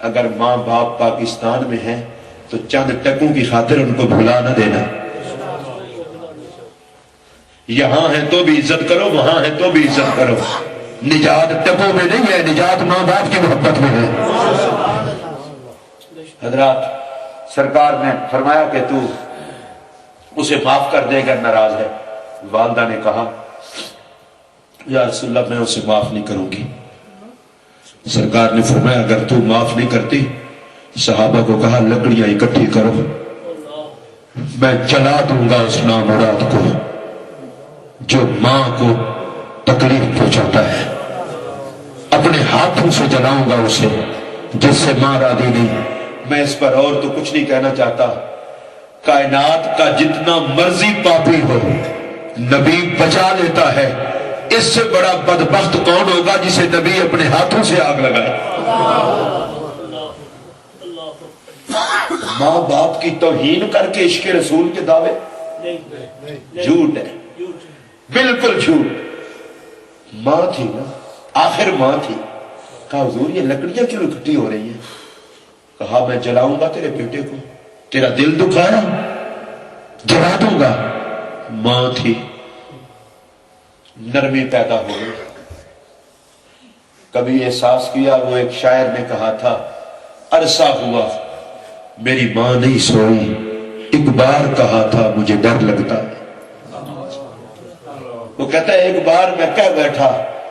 اگر ماں باپ پاکستان میں ہیں تو چند ٹکوں کی خاطر ان کو بھلا نہ دینا۔ یہاں ہیں تو بھی عزت کرو، وہاں ہیں تو بھی عزت کرو۔ نجات ٹکوں میں نہیں ہے، نجات ماں باپ کی محبت میں ہے۔ حضرات، سرکار نے فرمایا کہ تو اسے معاف کر دے اگر ناراض ہے۔ والدہ نے کہا یا رسول اللہ میں اسے معاف نہیں کروں گی۔ سرکار نے فرمایا اگر تو معاف نہیں کرتی، صحابہ کو کہا لکڑیاں اکٹھی کرو، میں جلا دوں گا اس نامراد کو جو ماں کو تکلیف پہنچاتا ہے، اپنے ہاتھوں سے جلاؤں گا اسے جس سے ماں راضی نہیں۔ میں اس پر اور تو کچھ نہیں کہنا چاہتا۔ کائنات کا جتنا مرضی پاپی ہو نبی بچا لیتا ہے۔ اس سے بڑا بدبخت کون ہوگا جسے نبی اپنے ہاتھوں سے آگ لگائے؟ ماں باپ کی توہین کر کے عشق رسول کے دعوے جھوٹ ہے، بالکل جھوٹ۔ ماں تھی نا، آخر ماں تھی۔ کہا حضور یہ لکڑیاں کیوں اکٹھی ہو رہی ہیں؟ کہا میں جلاؤں گا تیرے بیٹے کو، تیرا دل دکھایا جلا دوں گا۔ ماں تھی، نرمی پیدا ہو گئی۔ کبھی احساس کیا، وہ ایک شاعر نے کہا تھا عرصہ ہوا میری ماں نہیں سوئی، ایک بار کہا تھا مجھے ڈر لگتا ہے۔ وہ کہتا ہے ایک بار میں کہہ بیٹھا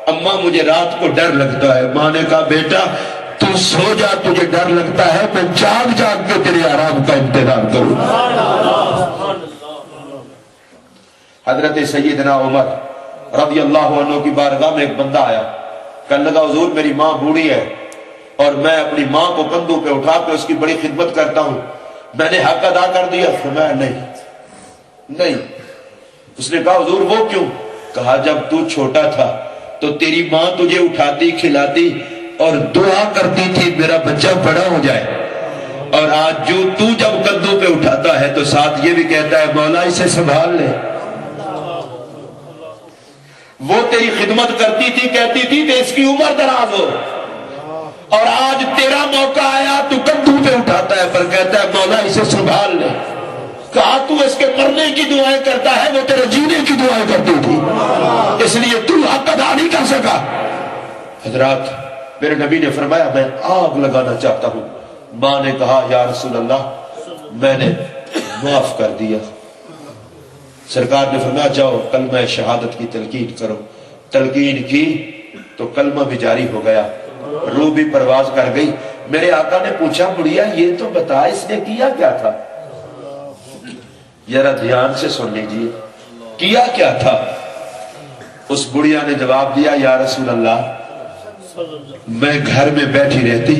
اماں مجھے رات کو ڈر لگتا ہے. ماں نے کہا بیٹا تو سو جا, تجھے ڈر لگتا ہے, میں جاگ جاگ کے تیرے آرام کا انتظار کروں. حضرت سیدنا عمر رضی اللہ عنہ کی بارگاہ میں ایک بندہ آیا, کہنے لگا حضور میری ماں بوڑھی ہے اور میں اپنی ماں کو کندھوں پہ اٹھا کے اس کی بڑی خدمت کرتا ہوں, میں نے حق ادا کر دیا؟ فرمایا نہیں. اس نے کہا حضور وہ کیوں؟ کہا جب تو چھوٹا تھا تو تیری ماں تجھے اٹھاتی کھلاتی اور دعا کرتی تھی میرا بچہ بڑا ہو جائے, اور آج جو تو جب کندھوں پہ اٹھاتا ہے تو ساتھ یہ بھی کہتا ہے مولا اسے سنبھال لے. وہ تیری خدمت کرتی تھی, کہتی تھی کہ اس کی عمر دراز ہو, اور آج تیرا موقع آیا تو کندھوں پہ اٹھاتا ہے پر کہتا ہے مولا اسے سنبھال لے. کہا تو اس کے مرنے کی دعائیں کرتا ہے, وہ تیرے جینے کی دعائیں کرتی تھی, اس لیے تو حق ادا نہیں کر سکا. حضرات میرے نبی نے فرمایا میں آگ لگانا چاہتا ہوں. ماں نے کہا یا رسول اللہ میں نے معاف کر دیا. سرکار نے فرمایا جاؤ کلمہ شہادت کی تلقین کرو. تلقین کی تو کلمہ بھی جاری ہو گیا, روح بھی پرواز کر گئی. میرے آقا نے پوچھا بڑھیا یہ تو بتا اس نے کیا کیا تھا؟ ذرا دھیان سے سن لیجیے کیا کیا تھا. اس بڑھیا نے جواب دیا یا رسول اللہ میں گھر میں بیٹھی رہتی,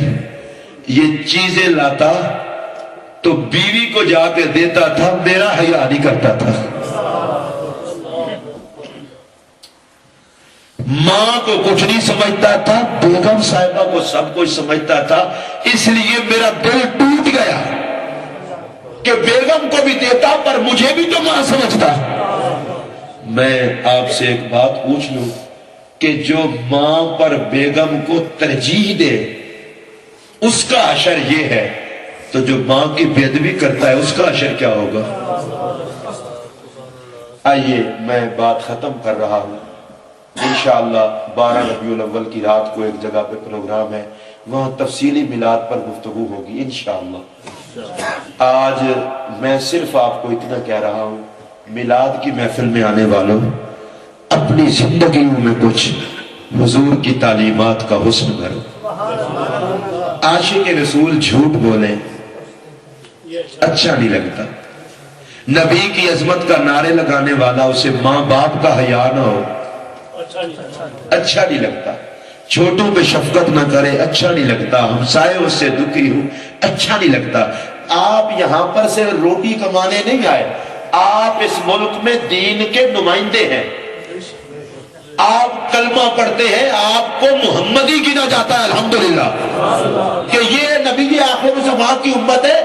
یہ چیزیں لاتا تو بیوی کو جا کے دیتا تھا, میرا حیا نہیں کرتا تھا. ماں کو کچھ نہیں سمجھتا تھا, بیگم صاحبہ کو سب کچھ سمجھتا تھا, اس لیے میرا دل ٹوٹ گیا کہ بیگم کو بھی دیتا پر مجھے بھی تو ماں سمجھتا. میں آپ سے ایک بات پوچھ لوں کہ جو ماں پر بیگم کو ترجیح دے اس کا اشر یہ ہے, تو جو ماں کی بے ادبی کرتا ہے اس کا اشر کیا ہوگا؟ آئیے میں بات ختم کر رہا ہوں. انشاءاللہ 12 ربیع الاول کی رات کو ایک جگہ پہ پروگرام ہے, وہاں تفصیلی میلاد پر گفتگو ہوگی انشاءاللہ. آج میں صرف آپ کو اتنا کہہ رہا ہوں, میلاد کی محفل میں آنے والوں اپنی زندگیوں میں کچھ حضور کی تعلیمات کا حسن کرو. عاشق رسول جھوٹ بولے اچھا نہیں لگتا. نبی کی عظمت کا نعرے لگانے والا اسے ماں باپ کا حیا نہ ہو اچھا نہیں لگتا. چھوٹوں پہ شفقت نہ کرے اچھا نہیں لگتا. ہمسائے اس سے دکھی ہو اچھا نہیں لگتا. آپ یہاں پر سے روٹی کمانے نہیں آئے, آپ اس ملک میں دین کے نمائندے ہیں. آپ کلمہ پڑھتے ہیں, آپ کو محمدی گنا جاتا ہے الحمدللہ کہ یہ نبی آخر زمان کی امت ہے.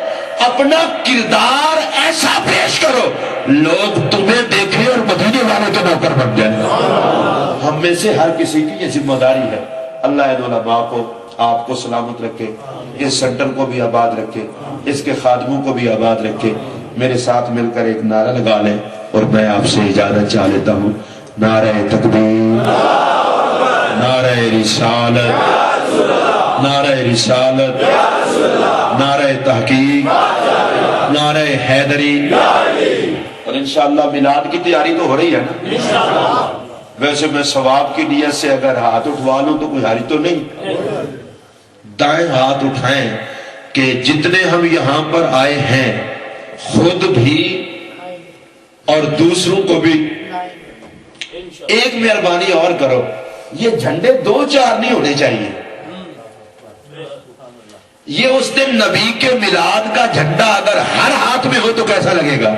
اپنا کردار ایسا پیش کرو لوگ تمہیں دیکھیں اور مدینے والے کے نوکر بن جائیں. ہم میں سے ہر کسی کی یہ ذمہ داری ہے. اللہ علماء کو آپ کو سلامت رکھے, اس سینٹر کو بھی آباد رکھے, اس کے خادموں کو بھی آباد رکھے. میرے ساتھ مل کر ایک نعرہ لگا لیں اور میں آپ سے اجازت چاہ لیتا ہوں. نعرہ تکبیر, نعرہ رسالت, نعرہ رسالت, نعرہ تحقیق, نعرہ حیدری. اور انشاءاللہ میلاد کی تیاری تو ہو رہی ہے نا. ویسے میں ثواب کی نیت سے اگر ہاتھ اٹھوا لوں تو کوئی حاری تو نہیں. دائیں ہاتھ اٹھائیں کہ جتنے ہم یہاں پر آئے ہیں خود بھی اور دوسروں کو بھی ایک مہربانی اور کرو, یہ جھنڈے 2-4 نہیں ہونے چاہیے. یہ اس دن نبی کے میلاد کا جھنڈا اگر ہر ہاتھ میں ہو تو کیسا لگے گا؟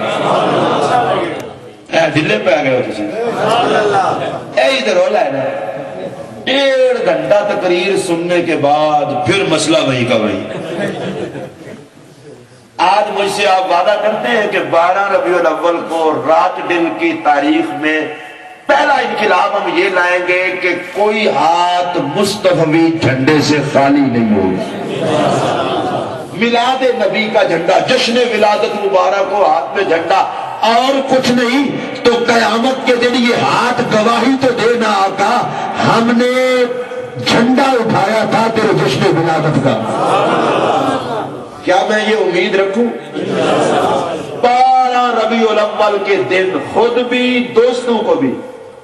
دلے پہ آ گئے ہو تجھے ادھر ہو لینا. 1.5 گھنٹہ تقریر سننے کے بعد پھر مسئلہ وہی کا وہی. آج مجھ سے آپ وعدہ کرتے ہیں کہ 12 ربیع الاول کو رات دن کی تاریخ میں پہلا انقلاب ہم یہ لائیں گے کہ کوئی ہاتھ مصطفی جھنڈے سے خالی نہیں ہوگا. میلاد نبی کا جھنڈا, جشن ولادت مبارک ہو, ہاتھ میں جھنڈا اور کچھ نہیں تو قیامت کے دن یہ ہاتھ گواہی تو دینا آقا ہم نے جھنڈا اٹھایا تھا تیرے جشن ولادت کا. کیا میں یہ امید رکھوں؟ 12 ربیع الاول کے دن خود بھی دوستوں کو بھی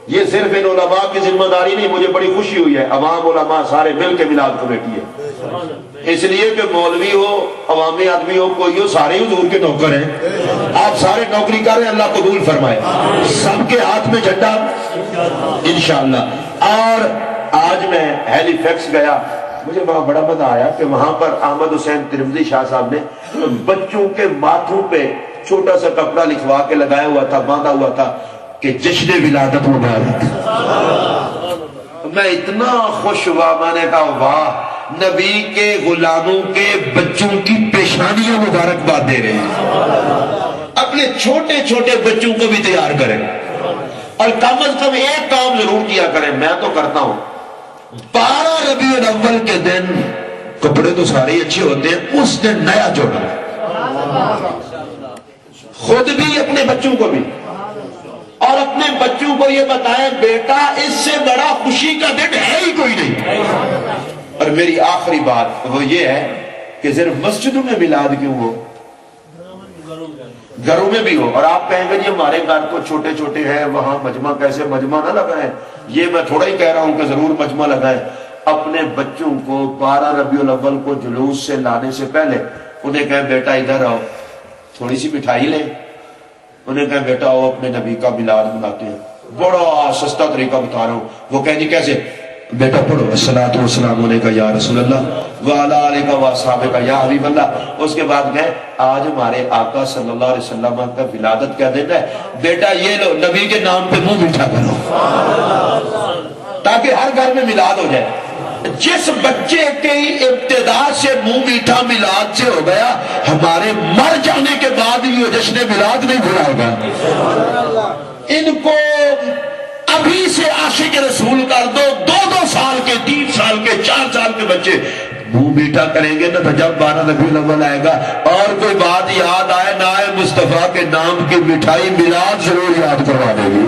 یہ صرف ان علماء کی ذمہ داری نہیں، مجھے بڑی خوشی ہوئی ہے عوام علماء سارے مل کے میلاد کمیٹی ہے، اس لیے کہ مولوی ہو عوامی آدمی ہو کوئی ہو سارے حضور کے نوکر ہیں، آپ سارے نوکری کر رہے ہیں، اللہ قبول فرمائے، سب کے ہاتھ میں جھنڈا انشاءاللہ۔ اور آج میں ہیلی فیکس گیا، مجھے وہاں بڑا مزہ آیا کہ وہاں پر احمد حسین ترمذی شاہ صاحب نے بچوں کے ماتھوں پہ چھوٹا سا کپڑا لکھوا کے لگایا ہوا تھا، باندھا ہوا تھا کہ جشن ولادت مبارک۔ میں اتنا خوش ہوا، میں نے کہا واہ، نبی کے غلاموں کے بچوں کی پیشانیاں مبارکباد دے رہے ہیں، اپنے چھوٹے چھوٹے بچوں کو بھی تیار کریں، اور کم از کم ایک کام ضرور کیا کریں، میں تو کرتا ہوں 12 ربیع الاول کے دن کپڑے تو سارے ہی اچھے ہوتے ہیں، اس دن نیا جوڑا، خود بھی اپنے بچوں کو بھی، اور اپنے بچوں کو یہ بتائیں بیٹا اس سے بڑا خوشی کا دن ہے ہی کوئی نہیں۔ اور میری آخری بات وہ یہ ہے کہ صرف مسجدوں میں میلاد کیوں ہو، گھروں میں بھی ہو۔ اور آپ کہیں گے جی ہمارے گھر تو چھوٹے چھوٹے ہیں، وہاں مجمع کیسے، مجمع نہ لگائیں، یہ میں تھوڑا ہی کہہ رہا ہوں کہ ضرور مجمع لگائیں۔ اپنے بچوں کو 12 ربیع الاول کو جلوس سے لانے سے پہلے انہیں کہیں بیٹا ادھر آؤ، تھوڑی سی مٹھائی لیں، انہیں کہیں بیٹا آؤ اپنے نبی کا میلاد مناتے ہیں، بڑا سستا طریقہ بتا رہا ہوں، وہ کہیں جی کیسے، بیٹا پڑھو الصلاۃ والسلام علیک یا رسول اللہ وعلیٰ آلک واصحابک یا حبیب اللہ، اس کے بعد کہیں آج ہمارے آقا صلی اللہ علیہ وسلم کا ولادت کا دن ہے، بیٹا یہ لو نبی کے نام پہ منہ میٹھا کرو، تاکہ ہر گھر میں میلاد ہو جائے۔ جس بچے کی ابتدا سے منہ میٹھا میلاد سے ہو گیا، ہمارے مر جانے کے بعد یہ جشن میلاد نہیں بھلائے گا۔ ان کو ابھی سے عاشق رسول کر دو، 2 سال کے، 3 سال کے، 4 سال کے بچے منہ میٹھا کریں گے نا، تو جب 12 ربیع الاول آئے گا اور کوئی بات یاد آئے نہ آئے، مصطفیٰ کے نام کی مٹھائی میلاد ضرور یاد کروا دے گی۔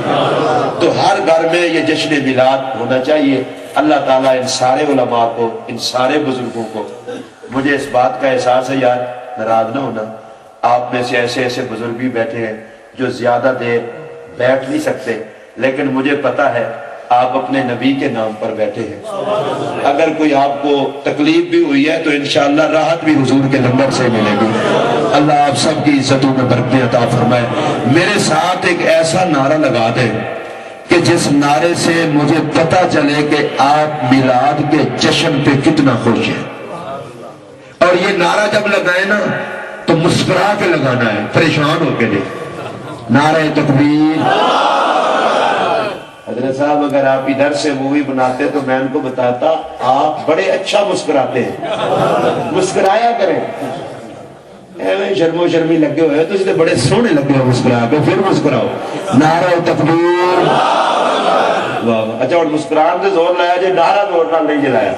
تو ہر گھر میں یہ جشن میلاد ہونا چاہیے۔ اللہ تعالیٰ ان سارے علماء کو، ان سارے بزرگوں کو، مجھے اس بات کا احساس ہے یار، ناراض نہ ہونا، آپ میں سے ایسے ایسے بزرگ بھی بیٹھے ہیں جو زیادہ دیر بیٹھ نہیں سکتے، لیکن مجھے پتا ہے آپ اپنے نبی کے نام پر بیٹھے ہیں، اگر کوئی آپ کو تکلیف بھی ہوئی ہے تو انشاءاللہ راحت بھی حضور کے نمبر سے ملے گی۔ اللہ آپ سب کی عزتوں میں برکتیں عطا فرمائے۔ میرے ساتھ ایک ایسا نعرہ لگا دیں کہ جس نعرے سے مجھے پتا چلے کہ آپ میلاد کے جشن پہ کتنا خوش ہیں، اور یہ نعرہ جب لگائے نا تو مسکرا کے لگانا ہے، پریشان ہو کے نہیں۔ نعرہ تکبیر۔ حضرت صاحب اگر آپ ادھر سے مووی بناتے تو میں ان کو بتاتا آپ بڑے اچھا مسکراتے ہیں، مسکرایا کریں، ایویں شرم و شرمی لگے ہوئے تو اس نے بڑے سونے لگے ہو، مسکرا کے پھر مسکراؤ۔ نعرہ تکبیر۔ اچھا اور مسکران سے زور لایا جائے، نعرہ زور نہ نہیں جلایا،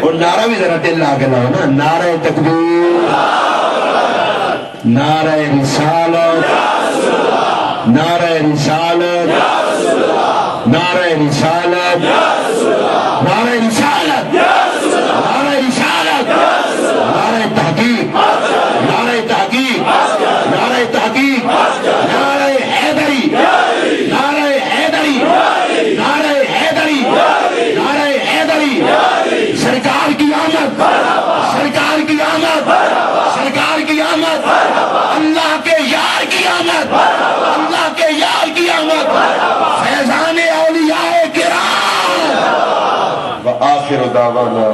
اور نعرہ بھی ذرا دل لا کے لاؤ نا۔ نعرہ تکبیر، نعرہ رسالت، نعرہ رسالت، نعرہ رسالت، نعرہ رسالت، نعرہ رسالت، نعرہ تحقیق، نعرہ تحقیق، نعرہ تحقیق، نعرہ حیدری، نعرہ حیدری، نعرہ حیدری، نعرہ حیدری، سرکار کی آمد، سرکار کی آمد، سرکار کی آمد، اللہ کے یار کی آمد، اللہ کے یار کی آمد، فیضان اولیاء کرام۔ وآخر دعوانا